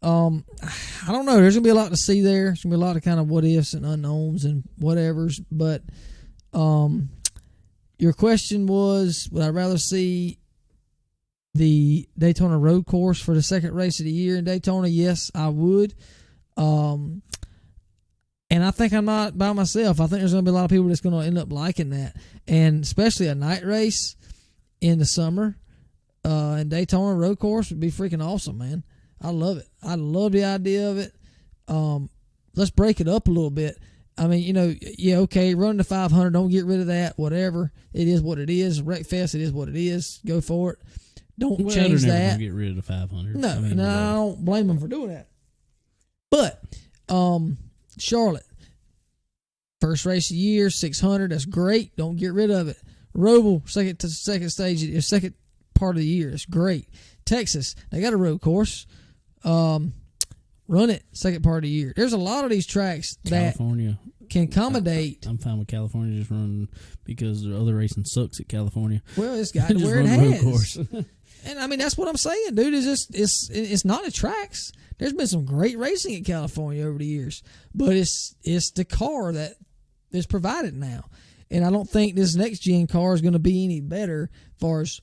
I don't know. There's going to be a lot to see there. There's going to be a lot of kind of what ifs and unknowns and whatevers. But your question was, would I rather see the Daytona Road Course for the second race of the year in Daytona? Yes, I would. And I think I'm not by myself. I think there's going to be a lot of people that's going to end up liking that. And especially a night race in the summer and Daytona Road Course would be freaking awesome, man. I love it. I love the idea of it. Let's break it up a little bit. I mean, okay, run the 500. Don't get rid of that. Whatever. It is what it is. Wreckfest, it is what it is. Go for it. Don't change they're that. Never gonna get rid of the 500. No, I don't blame them for doing that. But Charlotte, first race of the year, 600. That's great. Don't get rid of it. Roval, second stage, second part of the year. It's great. Texas, they got a road course. Run it second part of the year. There's a lot of these tracks California that can accommodate. I'm fine with California just running because the other racing sucks at California. Well, it's got to where it has. And I mean, that's what I'm saying, dude. It's not at tracks. There's been some great racing at California over the years, but it's the car that is provided now. And I don't think this next gen car is going to be any better as far as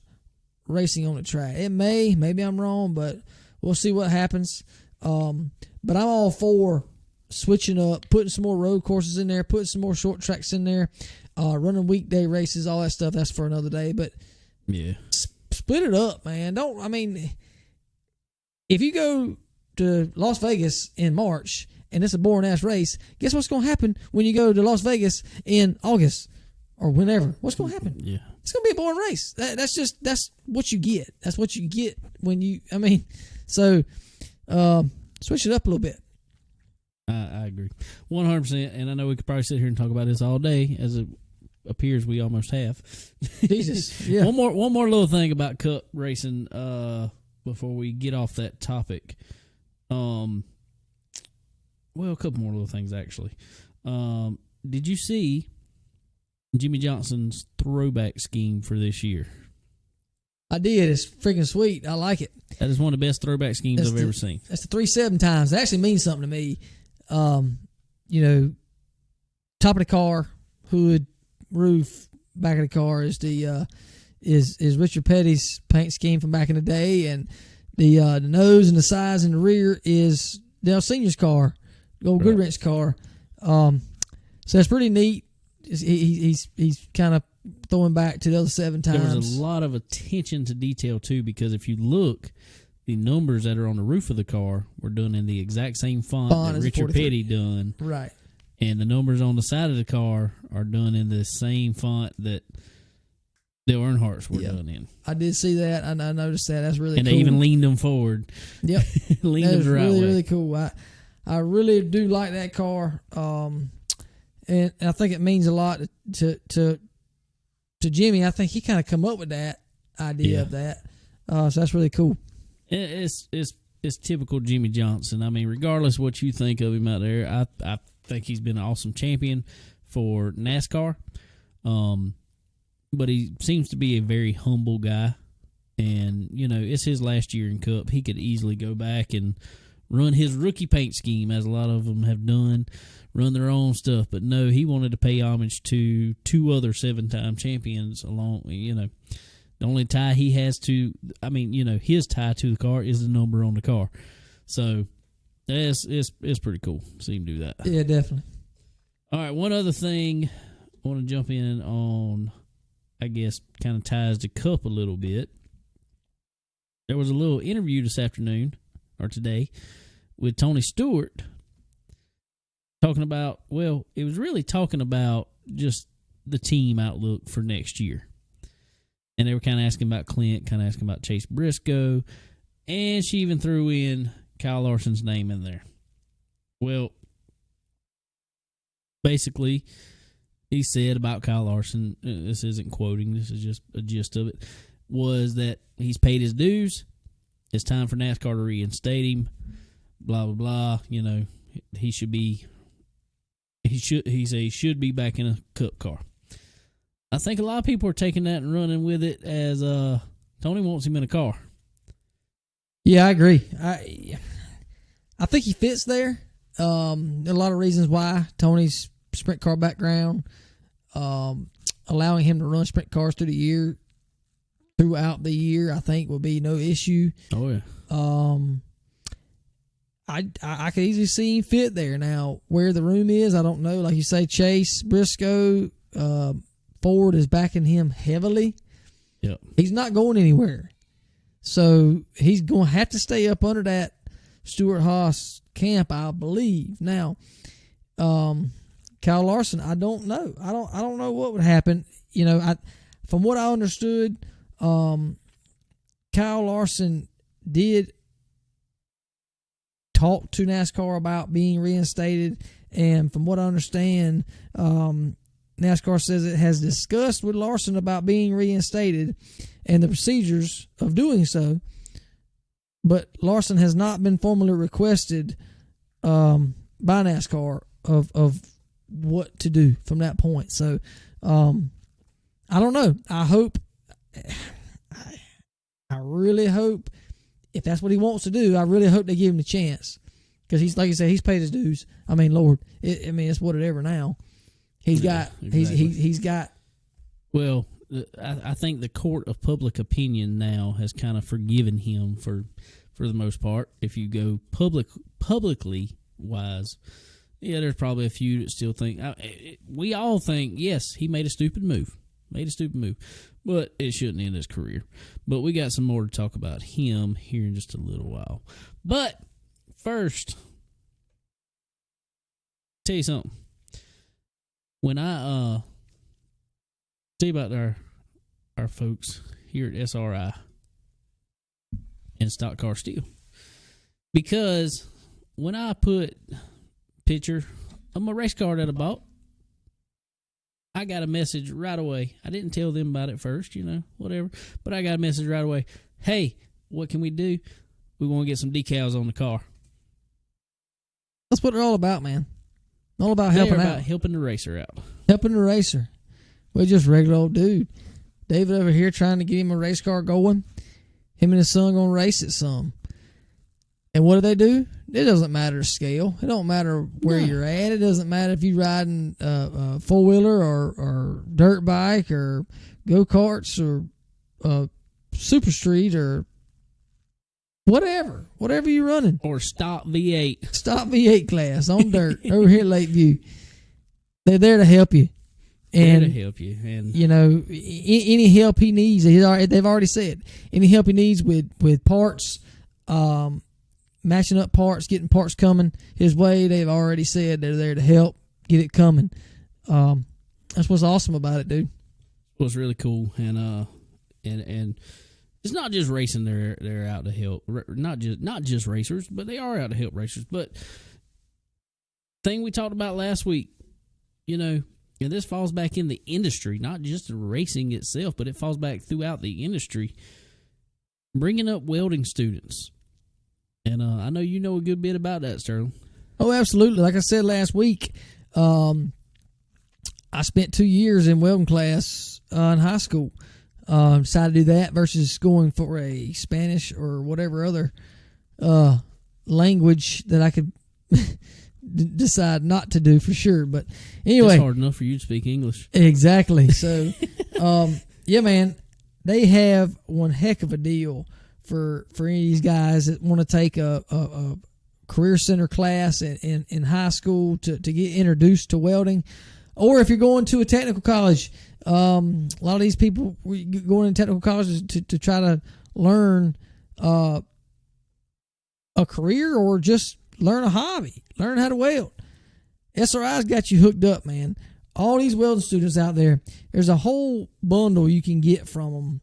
racing on the track. It maybe I'm wrong, but we'll see what happens. But I'm all for switching up, putting some more road courses in there, putting some more short tracks in there, running weekday races, all that stuff. That's for another day. But yeah, split it up, man. If you go to Las Vegas in March and it's a boring ass race, guess what's going to happen when you go to Las Vegas in August or whenever? What's going to happen? Yeah, it's going to be a boring race. That's what you get. That's what you get when you. I mean, so switch it up a little bit. I agree, 100%. And I know we could probably sit here and talk about this all day, as it appears we almost have. Jesus, yeah. One more little thing about Cup racing before we get off that topic. Well, a couple more little things actually. Did you see Jimmy Johnson's throwback scheme for this year? I did. It's freaking sweet. I like it. That is one of the best throwback schemes I've ever seen. That's the 3-7 times. It actually means something to me. Top of the car, hood, roof, back of the car is the is Richard Petty's paint scheme from back in the day, and the nose and the sides and the rear is Dale Senior's car, the old Goodwrench car. So it's pretty neat. He's kind of throwing back to the other 7 times. There was a lot of attention to detail too, because if you look, the numbers that are on the roof of the car were done in the exact same font that Richard Petty done. Right. And the numbers on the side of the car are done in the same font that Dale Earnhardt's were done in. I did see that. I noticed that. That's really cool. And they even leaned them forward. Yep. Leaned them the right really, way. really cool. I really do like that car. And I think it means a lot to Jimmy. I think he kind of come up with that idea of that. So that's really cool. It's typical Jimmy Johnson. I mean, regardless of what you think of him out there, I think he's been an awesome champion for NASCAR. But he seems to be a very humble guy. And, it's his last year in Cup. He could easily go back and run his rookie paint scheme, as a lot of them have done, run their own stuff. But no, he wanted to pay homage to 2 other 7-time champions along, The only tie he has to, his tie to the car is the number on the car. So it's pretty cool to see him do that. Yeah, definitely. All right, one other thing I want to jump in on, I guess, kind of ties the Cup a little bit. There was a little interview this afternoon, or today, with Tony Stewart talking about, it was really talking about just the team outlook for next year. And they were kind of asking about Clint, kind of asking about Chase Briscoe, and she even threw in Kyle Larson's name in there. Well, basically, he said about Kyle Larson, this isn't quoting, this is just a gist of it, was that he's paid his dues. It's time for NASCAR to reinstate him. Blah, blah, blah. He should be he should be back in a Cup car. I think a lot of people are taking that and running with it as Tony wants him in a car. Yeah, I agree. I think he fits there. There are a lot of reasons why. Tony's sprint car background, allowing him to run sprint cars throughout the year, I think will be no issue. Oh yeah. I could easily see him fit there. Now, where the room is, I don't know. Like you say, Chase Briscoe, Ford is backing him heavily. Yep. He's not going anywhere. So he's going to have to stay up under that Stewart-Haas camp, I believe. Now, Kyle Larson, I don't know. I don't know what would happen. From what I understood, Kyle Larson did talk to NASCAR about being reinstated, and from what I understand, NASCAR says it has discussed with Larson about being reinstated and the procedures of doing so, but Larson has not been formally requested by NASCAR of what to do from that point. So I don't know. I really hope, if that's what he wants to do, I really hope they give him the chance, because he's, like you said, he's paid his dues. I mean, Lord, it's whatever now. He's got. Well, I think the court of public opinion now has kind of forgiven him for the most part. If you go publicly wise, yeah, there's probably a few that still think. We all think, yes, he made a stupid move. But it shouldn't end his career. But we got some more to talk about him here in just a little while. But first, tell you something. When I tell you about our folks here at SRI and Stock Car Steel, because when I put picture of my race car that I bought, I got a message right away. I didn't tell them about it first, whatever. But I got a message right away. Hey, what can we do? We want to get some decals on the car. That's what they're all about, man. All about helping out. Helping the racer out. Helping the racer. We're just regular old dude. David over here trying to get him a race car going. Him and his son going to race it some. And what do? It doesn't matter the scale. It don't matter where you're at. It doesn't matter if you're riding a four-wheeler or dirt bike or go-karts or super street or whatever you're running. Or stock V8. Stock V8 class on dirt over here at Lakeview. They're there to help you. And, any help he needs, they've already said, any help he needs with parts, matching up parts, getting parts coming his way, they've already said they're there to help get it coming. That's what's awesome about it, dude. What's really cool, and it's not just racing; they're out to help. Not just racers, but they are out to help racers. But thing we talked about last week, and this falls back in the industry, not just the racing itself, but it falls back throughout the industry. Bringing up welding students. And I know you know a good bit about that, Sterling. Oh, absolutely. Like I said last week, I spent 2 years in welding class in high school. Decided to do that versus going for a Spanish or whatever other language that I could decide not to do for sure. But anyway. It's hard enough for you to speak English. Exactly. So, yeah, man, they have one heck of a deal for any of these guys that want to take a career center class in high school to get introduced to welding, or if you're going to a technical college. A lot of these people going to technical colleges to try to learn a career or just learn a hobby, learn how to weld. SRI's got you hooked up, man. All these welding students out there, there's a whole bundle you can get from them.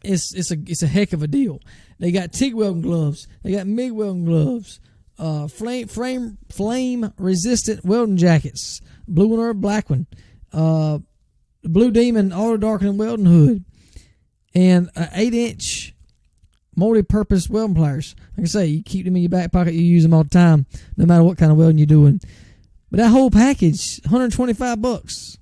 It's a heck of a deal. They got TIG welding gloves. They got MIG welding gloves. Flame resistant welding jackets. Blue one or a black one. Blue Demon auto darkening welding hood. And an 8-inch multi-purpose welding pliers. Like I say, you keep them in your back pocket. You use them all the time, no matter what kind of welding you're doing. But that whole package, $125.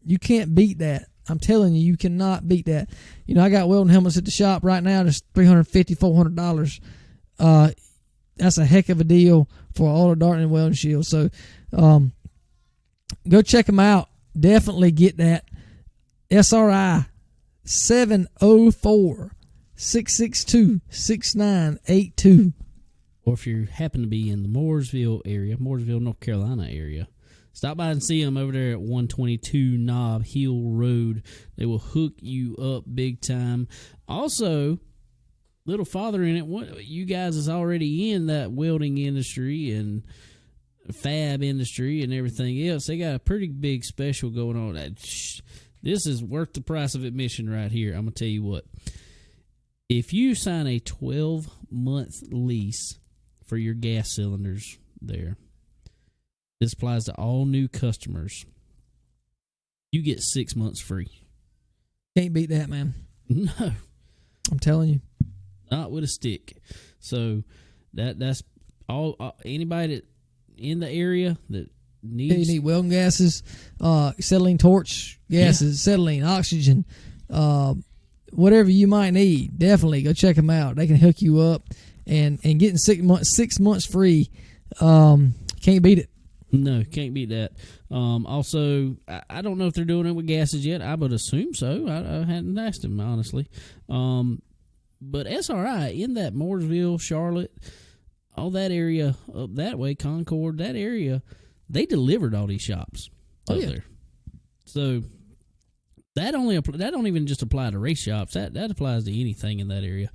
You can't beat that. I'm telling you, you cannot beat that. You know, I got welding helmets at the shop right now. Just $350, $400. That's a heck of a deal for all the Darton and welding shields. So, go check them out. Definitely get that. SRI 704-662-6982. Or if you happen to be in the Mooresville, North Carolina area, stop by and see them over there at 122 Knob Hill Road. They will hook you up big time. Also, little farther in it, what you guys is already in that welding industry and fab industry and everything else. They got a pretty big special going on. This is worth the price of admission right here. I'm going to tell you what. If you sign a 12-month lease for your gas cylinders there, this applies to all new customers, you get 6 months free. Can't beat that, man. No. I'm telling you. Not with a stick. So that's all. Anybody that in the area that needs, you need welding gases, acetylene torch gases, acetylene, oxygen, whatever you might need. Definitely go check them out. They can hook you up, and getting 6 months free. Can't beat it. No, can't beat that. Also, I don't know if they're doing it with gases yet. I would assume so. I hadn't asked them, honestly. But SRI in that Mooresville, Charlotte, all that area up that way, Concord, that area, they delivered all these shops up there. So that don't even just apply to race shops. That applies to anything in that area.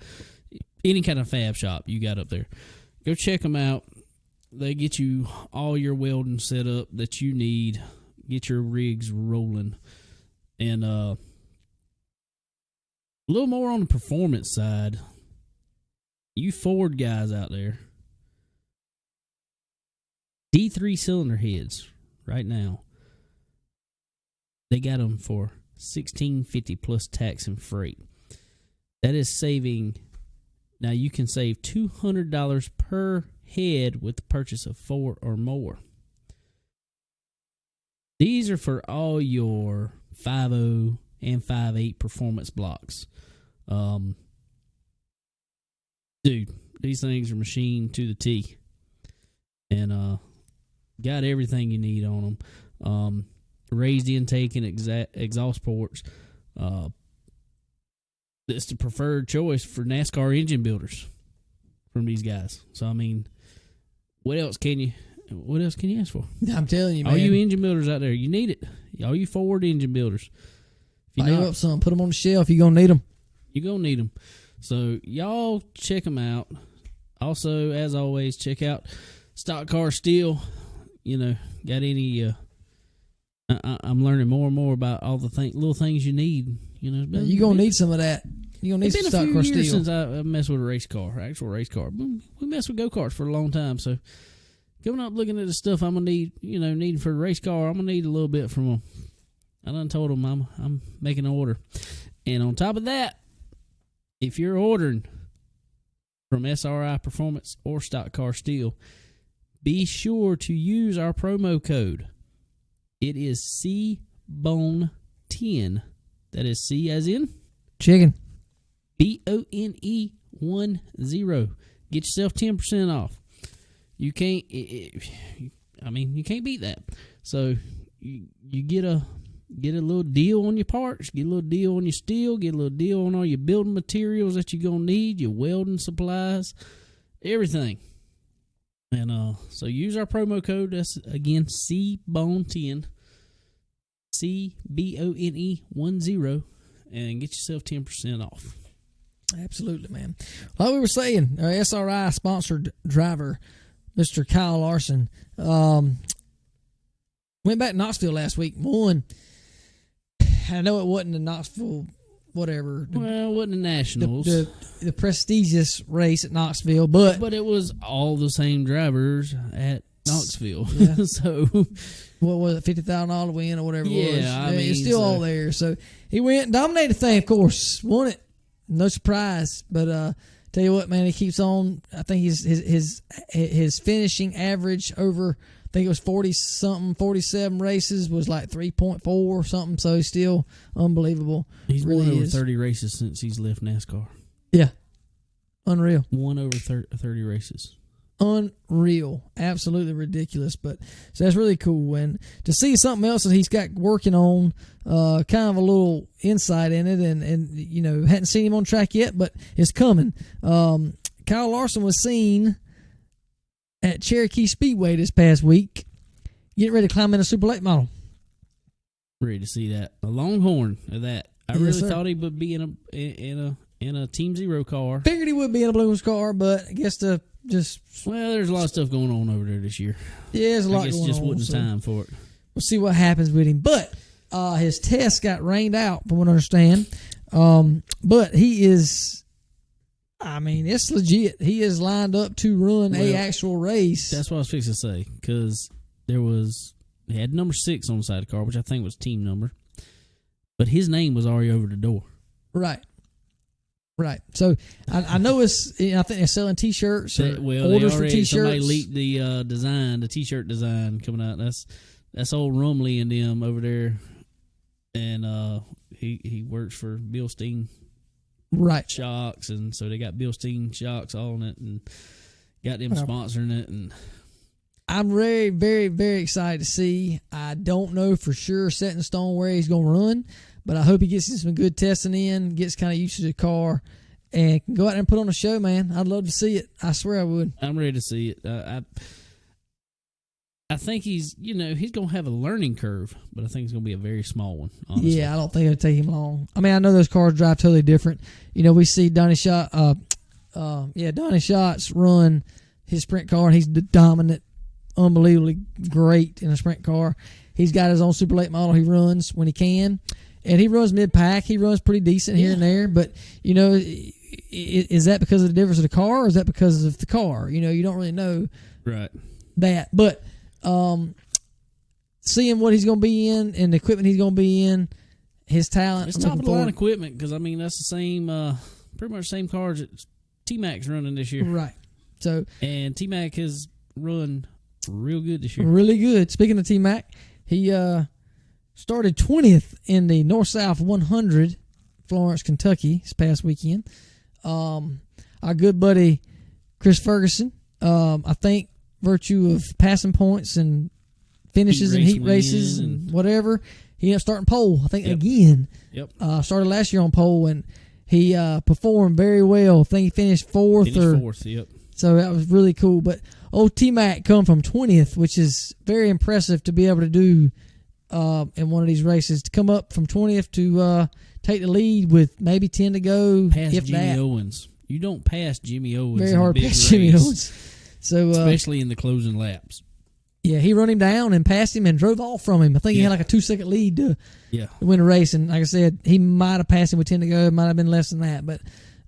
Any kind of fab shop you got up there. Go check them out. They get you all your welding set up that you need. Get your rigs rolling. And a little more on the performance side. You Ford guys out there. D3 cylinder heads right now. They got them for $1,650 plus tax and freight. That is saving. Now you can save $200 per head with the purchase of 4 or more. These are for all your 5.0 and 5.8 performance blocks. Dude, these things are machined to the T. And got everything you need on them. Raised intake and exhaust ports. It's the preferred choice for NASCAR engine builders from these guys. So I mean, what else can you ask for? I'm telling you, man. All you engine builders out there, you need it. All you Ford engine builders. Buy you up some, put them on the shelf. You're gonna need them. You're gonna need them. So y'all check them out. Also, as always, check out Stock Car Steel. You know, got any? I'm learning more and more about all the little things you need. You know, you're gonna need some of that. You're gonna need some Stock Car Steel. It's been a few years since I messed with a race car, actual race car. We messed with go-karts for a long time, so coming up looking at the stuff I'm gonna need, need for a race car, I'm gonna need a little bit from them. I done told them I'm making an order, and on top of that, if you're ordering from SRI Performance or Stock Car Steel, be sure to use our promo code. It is CBONE10. That is C as in chicken. BONE 10. Get yourself 10% off. You can't. You can't beat that. So you get a little deal on your parts. Get a little deal on your steel. Get a little deal on all your building materials that you're gonna need. Your welding supplies, everything. And so use our promo code. That's again CBONE10. CBONE 10, and get yourself 10% off. Absolutely, man. Like we were saying, our SRI sponsored driver, Mr. Kyle Larson, went back to Knoxville last week. Won. I know it wasn't the Knoxville, whatever. Well, it wasn't the Nationals. The prestigious race at Knoxville, but it was all the same drivers at Knoxville. Yeah. So what was it, $50,000 win or whatever it was? I mean, it's still all there. So he went and dominated the thing, of course. Won it. No surprise. But Tell you what, man, he keeps on. I think his finishing average over, I think it was 47 races was like 3.4 or something. So he's still unbelievable. He's really won over is. 30 races since he's left NASCAR. Yeah, unreal. Won over 30 races. Unreal, absolutely ridiculous. But so that's really cool, and to see something else that he's got working on, kind of a little insight in it, and you know, hadn't seen him on track yet, but it's coming. Kyle Larson was seen at Cherokee Speedway this past week, getting ready to climb in a Super Late model. Ready to see that, a Longhorn of that. I Yes, really sir. thought he would be in a Team Zero car. Figured he would be in a Blues car, but I guess Well, there's a lot of stuff going on over there this year. Yeah, there's a lot I guess going just on. wasn't time for it. We'll see what happens with him. But his test got rained out, from what I understand. But he is, I mean, it's legit. He is lined up to run a actual race. That's what I was fixing to say, because he had number 6 on the side of the car, which I think was team number. But his name was already over the door. Right. So I know I think they're selling T-shirts or orders for T-shirts. Somebody leaked the design, the T-shirt design coming out. That's old Rumley and them over there, and he works for Bill Steen, right? Shocks, and so they got Bill Steen shocks on it, and got them sponsoring it. And I'm very, very, very excited to see. I don't know for sure, set in stone, where he's going to run. But I hope he gets some good testing in, gets kind of used to the car, and can go out there and put on a show, man. I'd love to see it. I swear I would. I'm ready to see it. I think he's going to have a learning curve, but I think it's going to be a very small one, honestly. Yeah, I don't think it'll take him long. I mean, I know those cars drive totally different. You know, we see Donnie Schatz run his sprint car, and he's dominant, unbelievably great in a sprint car. He's got his own super late model he runs when he can. And he runs mid-pack. He runs pretty decent here and there. But, you know, is that because of the difference of the car, or is that because of the car? You know, you don't really know that. But seeing what he's going to be in and the equipment he's going to be in, his talent. It's top-of-the-line equipment, because, I mean, that's the same, pretty much the same cars that T-Mac's running this year. Right. And T-Mac has run real good this year. Really good. Speaking of T-Mac, he started 20th in the North-South 100, Florence, Kentucky, this past weekend. Our good buddy Chris Ferguson, I think, virtue of passing points and finishes and heat races and whatever, he ended up starting pole, I think, again. Yep. Started last year on pole, and he performed very well. I think he finished fourth. Yep. So that was really cool. But old T-Mac come from 20th, which is very impressive to be able to do in one of these races, to come up from 20th to take the lead with maybe 10 to go. Pass Jimmy Owens. You don't pass Jimmy Owens. Very hard to pass Jimmy Owens. So, especially in the closing laps. Yeah, he run him down and passed him and drove off from him. I think he had like a 2-second lead to win a race. And like I said, he might have passed him with 10 to go. It might have been less than that. But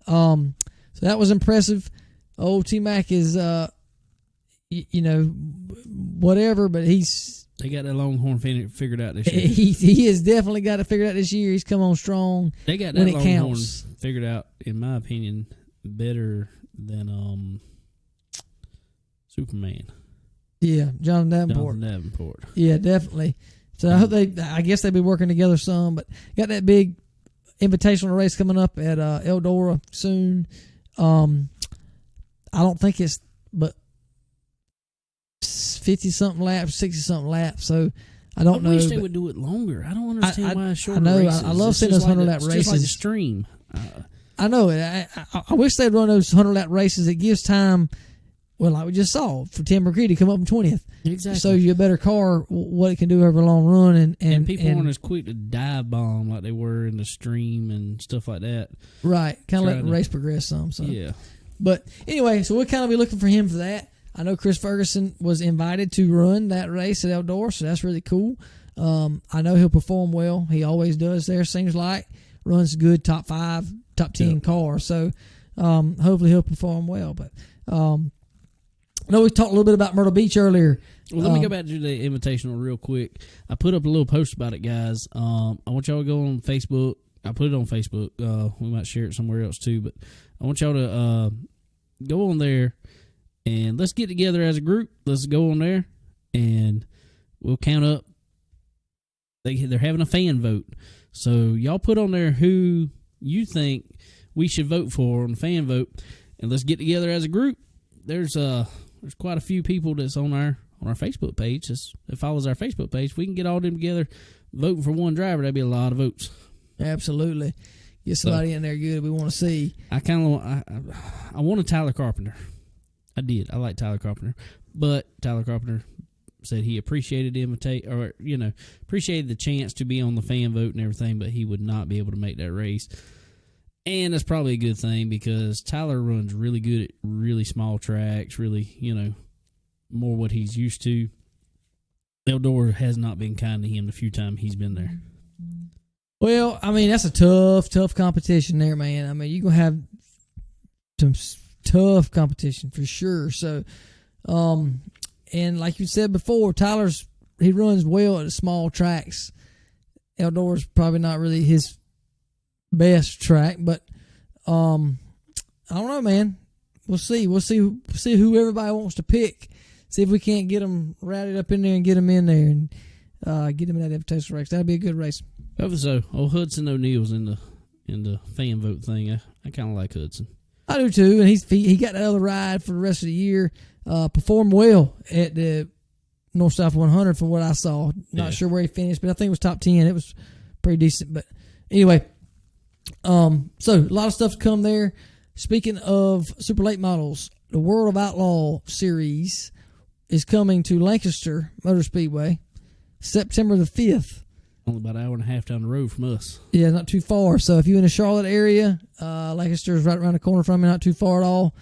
so that was impressive. Old T-Mac is, whatever, but they got that Longhorn figured out this year. He has definitely got it figured out this year. He's come on strong. They got that Longhorn figured out, in my opinion, better than Superman. Yeah, Jonathan Davenport. Yeah, definitely. So I guess they'll be working together some, but got that big invitational race coming up at Eldora soon. I don't think it's but 50-something laps, 60-something laps. So I don't know. I wish they would do it longer. I don't understand why it's shorter. I know. Races. I love seeing those 100-lap races. It's just like the stream. I know. I wish they'd run those 100-lap races. It gives time. Well, like we just saw, for Tim McCready to come up in 20th. Exactly. So you a better car, what it can do over a long run. And people aren't as quick to dive bomb like they were in the stream and stuff like that. Right. Kind of let the race progress some. So. Yeah. But anyway, so we'll kind of be looking for him for that. I know Chris Ferguson was invited to run that race at Eldora, so that's really cool. I know he'll perform well. He always does there, seems like. Runs good top 5, top 10 car. So hopefully he'll perform well. But I know we talked a little bit about Myrtle Beach earlier. Well, let me go back to the Invitational real quick. I put up a little post about it, guys. I want y'all to go on Facebook, I put it on Facebook. We might share it somewhere else too, but I want y'all to go on there and let's get together as a group. Let's go on there and we'll count up. They're having a fan vote, so y'all put on there who you think we should vote for on the fan vote, and let's get together as a group. There's quite a few people that's on our Facebook page that follows our Facebook page. If we can get all them together voting for one driver, that'd be a lot of votes. Absolutely. Get somebody in there good we want to see. I wanted Tyler Carpenter. I did. I like Tyler Carpenter. But Tyler Carpenter said he appreciated the appreciated the chance to be on the fan vote and everything, but he would not be able to make that race. And that's probably a good thing because Tyler runs really good at really small tracks, really, more what he's used to. Eldor has not been kind to him the few times he's been there. Well, I mean, that's a tough competition there, man. I mean, you're going to have some tough competition for sure. So, and like you said before, he runs well at the small tracks. Eldor's probably not really his best track, but I don't know, man. We'll see. We'll see who everybody wants to pick. See if we can't get them routed up in there and get them in there and get them in that invitation race. That'd be a good race. Hopefully so. Old Hudson O'Neill's in the fan vote thing. I kind of like Hudson. I do too, and he got that other ride for the rest of the year. Performed well at the North-South 100 from what I saw. Not sure where he finished, but I think it was top 10. It was pretty decent. But anyway, so a lot of stuff to come there. Speaking of super late models, the World of Outlaw series is coming to Lancaster Motor Speedway September the 5th. Only about an hour and a half down the road from us. Yeah, not too far. So if you're in the Charlotte area, Lancaster is right around the corner from me, not too far at all.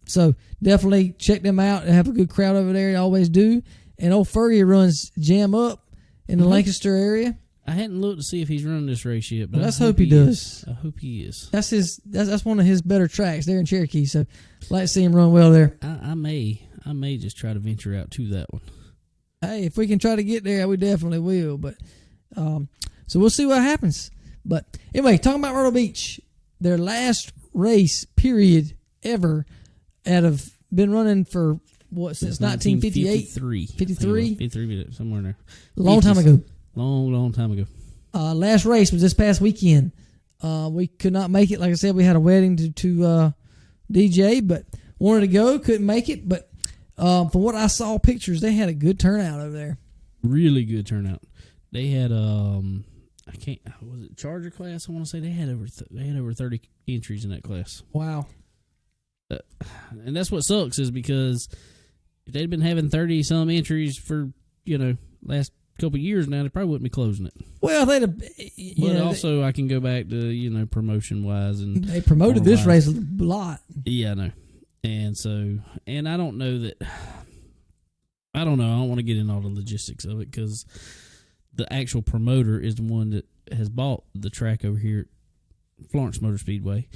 So definitely check them out. They have a good crowd over there. They always do. And old Fergie runs Jam Up in the Lancaster area. I hadn't looked to see if he's running this race yet, but let's hope he does. I hope he is. That's one of his better tracks there in Cherokee. So I'd like to see him run well there. I may just try to venture out to that one. Hey, if we can try to get there, we definitely will. But so we'll see what happens. But anyway, talking about Myrtle Beach, their last race period ever been running for since 1958? 53? 53, somewhere in there. Long time ago. Long time ago. Last race was this past weekend. We could not make it. Like I said, we had a wedding to DJ, but wanted to go, couldn't make it. But from what I saw pictures, they had a good turnout over there. Really good turnout. They had was it Charger class? I want to say they had over 30 entries in that class. Wow. And that's what sucks is because if they'd been having 30 some entries for last couple of years now, they probably wouldn't be closing it. Well, I can go back to promotion wise, and they promoted this race a lot. Yeah, I know. And so, and I don't know. I don't want to get into all the logistics of it because the actual promoter is the one that has bought the track over here at Florence Motor Speedway.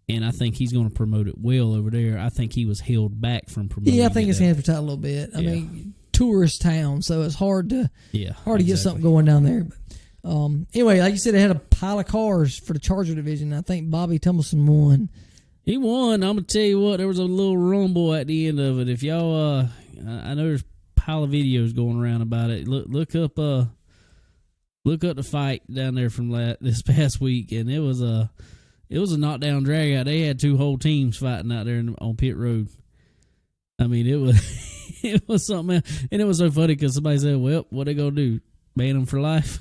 And I think he's going to promote it well over there. I think he was held back from promoting it. Yeah, I think his hands were tied a little bit. I mean, tourist town, so it's hard to get something going down there. But anyway, like you said, they had a pile of cars for the Charger division. I think Bobby Tumbleson won. He won. I'm gonna tell you what. There was a little rumble at the end of it. If y'all, I know there's a pile of videos going around about it. Look up the fight down there from this past week, and it was a knockdown drag out. They had two whole teams fighting out there on pit road. I mean, it was something else. And it was so funny because somebody said, well, what they going to do? Ban them for life?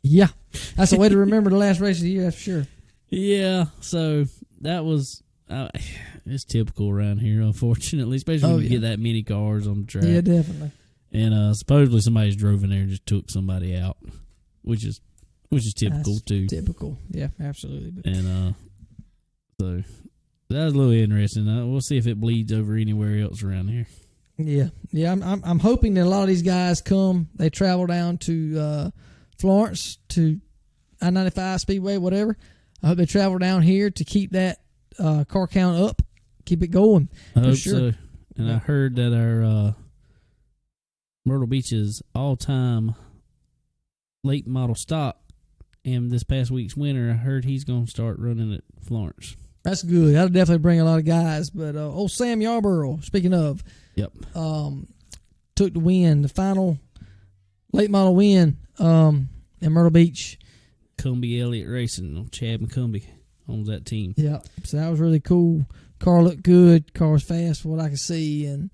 Yeah. That's a way to remember the last race of the year, that's for sure. Yeah. So that was, it's typical around here, unfortunately, especially when you get that many cars on the track. Yeah, definitely. And supposedly somebody's drove in there and just took somebody out, which is typical. That's too. Typical. Yeah, absolutely. And so that was a little interesting. We'll see if it bleeds over anywhere else around here. Yeah. I'm hoping that a lot of these guys they travel down to Florence to I-95 Speedway, whatever. I hope they travel down here to keep that car count up, keep it going. I hope so. And I heard that our Myrtle Beach's all-time late model stock and this past week's winner, I heard he's going to start running at Florence. That's good. That'll definitely bring a lot of guys. But old Sam Yarborough, speaking of, Yep. Took the win, the final late model win in Myrtle Beach. Cumbie Elliott Racing, Chad McCumbie owns that team. Yeah, so that was really cool. Car looked good. Car was fast from what I could see, and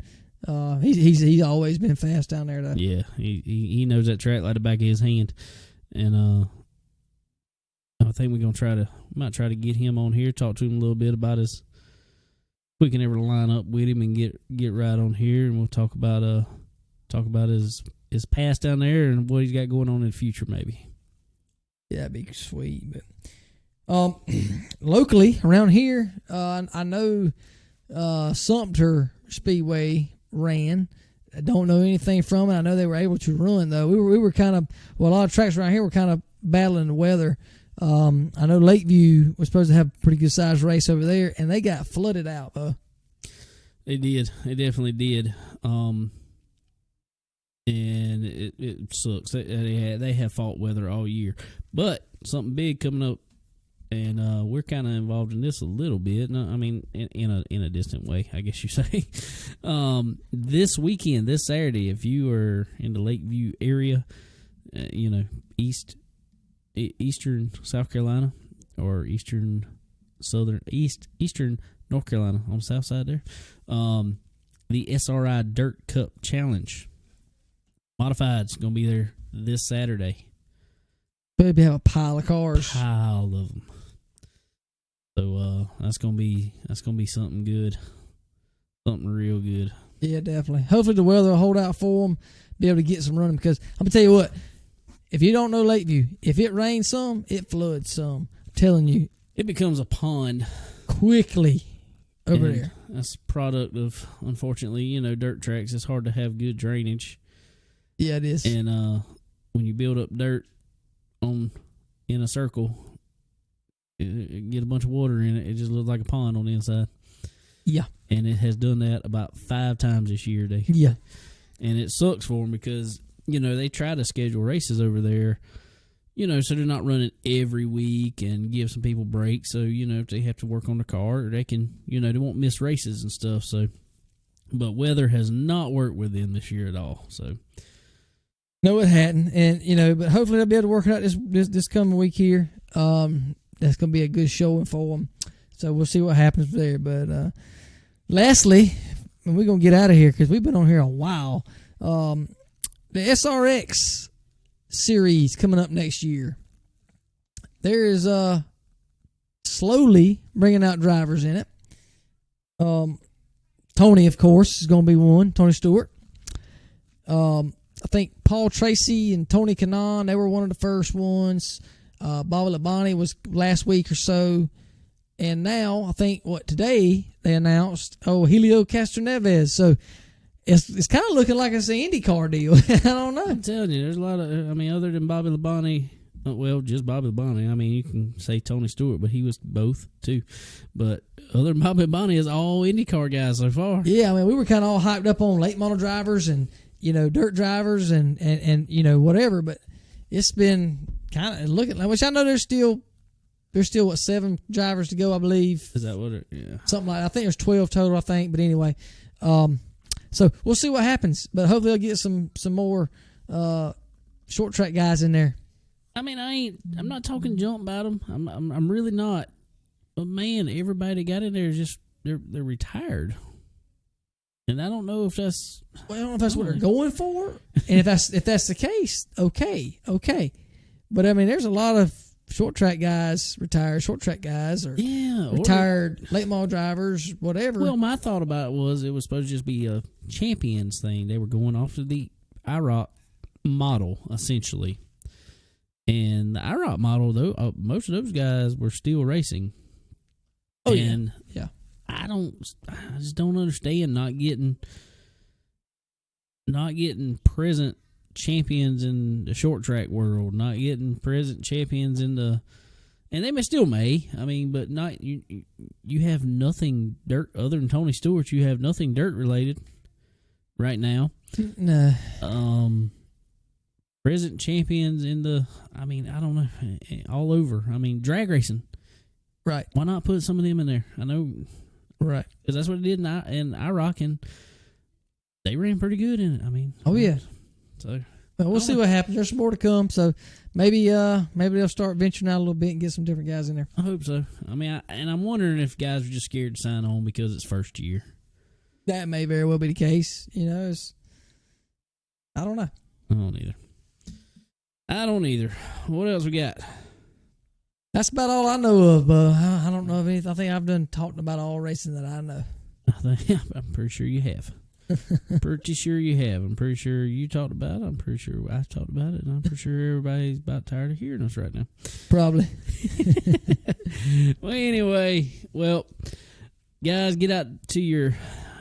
he's always been fast down there, though. Yeah, he knows that track like the back of his hand, and I think we're gonna might try to get him on here, talk to him a little bit about his. We can ever line up with him and get right on here, and we'll talk about his past down there and what he's got going on in the future, maybe. Yeah, that'd be sweet. But locally around here, I know Sumter Speedway ran. I don't know anything from it. I know they were able to run though. We were kind of a lot of tracks around here were kind of battling the weather. I know Lakeview was supposed to have a pretty good sized race over there, and they got flooded out though. They did. They definitely did. And it sucks. They have fault weather all year, but something big coming up, and we're kind of involved in this a little bit. No, I mean, in a distant way, I guess you say. This weekend, this Saturday, if you are in the Lakeview area, Eastern South Carolina or Eastern North Carolina on the south side there, the SRI Dirt Cup Challenge Modified's going to be there this Saturday. Maybe have a pile of cars. Pile of them. So that's gonna be something good, something real good. Yeah, definitely. Hopefully the weather will hold out for them, be able to get some running. Because I'm gonna tell you what, if you don't know Lakeview, if it rains some, it floods some. I'm telling you, it becomes a pond quickly over there. That's a product of, unfortunately, dirt tracks. It's hard to have good drainage. Yeah, it is. And when you build up dirt in a circle, get a bunch of water in it, it just looks like a pond on the inside. Yeah. And it has done that about 5 times this year. Yeah. And it sucks for them because, they try to schedule races over there, so they're not running every week and give some people breaks. So, if they have to work on the car, they can, they won't miss races and stuff. So, but weather has not worked with them this year at all. So, no, it hadn't. And, but hopefully they'll be able to work it out this coming week here. That's going to be a good showing for them. So we'll see what happens there. But lastly, and we're going to get out of here because we've been on here a while. The SRX series coming up next year. There is slowly bringing out drivers in it. Tony, of course, is going to be one. Tony Stewart. I think Paul Tracy and Tony Kanaan, they were one of the first ones. Bobby Labonte was last week or so. And now, I think, today they announced, Helio Castroneves. So it's kind of looking like it's an IndyCar deal. I don't know. I'm telling you, there's a lot of, other than Bobby Labonte, just Bobby Labonte. You can say Tony Stewart, but he was both too. But other than Bobby Labonte is all IndyCar guys so far. Yeah, we were kind of all hyped up on late model drivers and, dirt drivers and whatever. But it's been kind of looking like, which I know there's still 7 drivers to go, I believe. Is that what yeah. Something like that. I think there's 12 total, I think. But anyway, so we'll see what happens. But hopefully they'll get some more short track guys in there. I'm not talking jump about them. I'm really not. But man, everybody got in there is just they're retired. And I don't know if that's I don't know if that's what they're going for. And if that's the case, okay. But there's a lot of short track guys, retired short track guys, or retired late model drivers, whatever. Well, my thought about it was supposed to just be a champions thing. They were going off of the IROC model, essentially. And the IROC model, though, most of those guys were still racing. Oh, and yeah. I just don't understand not getting present champions in the short track world, not getting present champions in the, and they still may. But not you have nothing dirt other than Tony Stewart. You have nothing dirt related right now. Nah. present champions in the, I don't know, all over. Drag racing. Right. Why not put some of them in there? I know. Right. Because that's what it did in IROC, and they ran pretty good in it. Oh, yeah. So we'll see what happens. There's some more to come, so maybe they'll start venturing out a little bit and get some different guys in there. I hope so. And I'm wondering if guys are just scared to sign on because it's first year. That may very well be the case. I don't know. I don't either. What else we got? That's about all I know of. I don't know of anything. I think I've done talked about all racing that I know. I'm pretty sure you have. Pretty sure you have. I'm pretty sure you talked about it. I'm pretty sure I talked about it. And I'm pretty sure everybody's about tired of hearing us right now. Probably. Well, anyway. Guys, get out to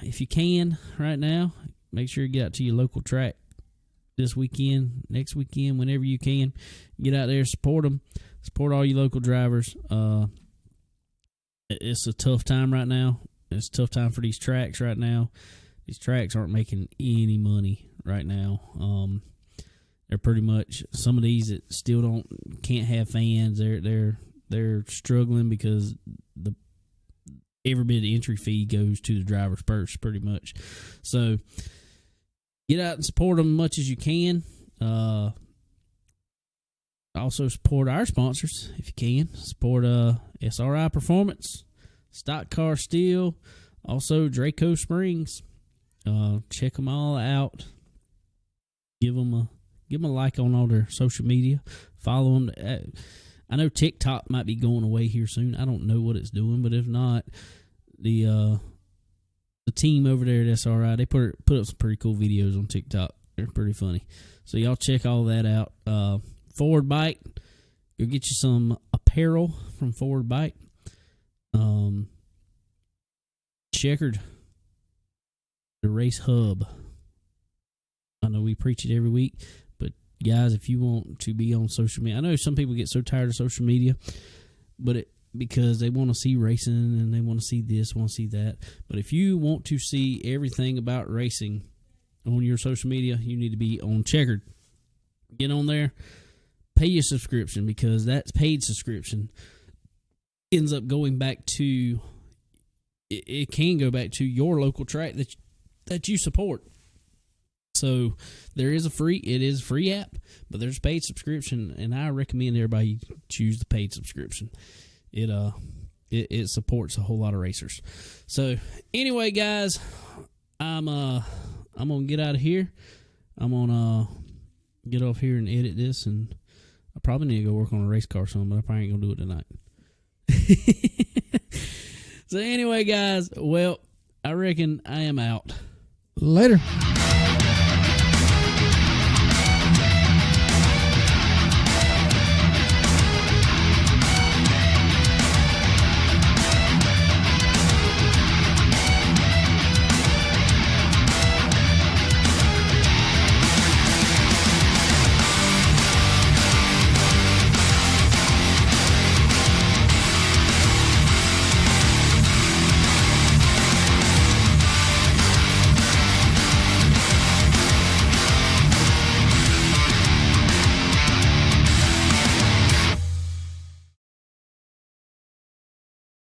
if you can right now, make sure you get out to your local track this weekend, next weekend, whenever you can. Get out there, support them. Support all your local drivers. It's a tough time right now. It's a tough time for these tracks right now. These tracks aren't making any right now. They're pretty much, some of these that still can't have fans. They're struggling because every bit of entry fee goes to the driver's purse, pretty much. So get out and support them as much as you can. Also support our sponsors if you can. Support SRI Performance, Stock Car Steel, also Draco Springs. Check them all out. Give them a like on all their social media. Follow them. I know TikTok might be going away here soon. I don't know what it's doing, but if not, the team over there at SRI, they put up some pretty cool videos on TikTok. They're pretty funny. So y'all check all that out. Forward Bite, go get you some apparel from Forward Bite. Checkered, the race hub. I know we preach it every week, but guys, if you want to be on social media, I know some people get so tired of social media, but because they want to see racing and they want to see this, want to see that. But if you want to see everything about racing on your social media, you need to be on Checkered. Get on there, pay your subscription, because that paid subscription ends up going back to, it can go back to your local track that you support. So it is a free app, but there's a paid subscription, and I recommend everybody choose the paid subscription. It supports a whole lot of racers. So anyway, guys, I'm gonna get out of here. I'm gonna get off here and edit this, and I probably need to go work on a race car soon, but I probably ain't gonna do it tonight. So anyway, guys, I reckon I am out. Later.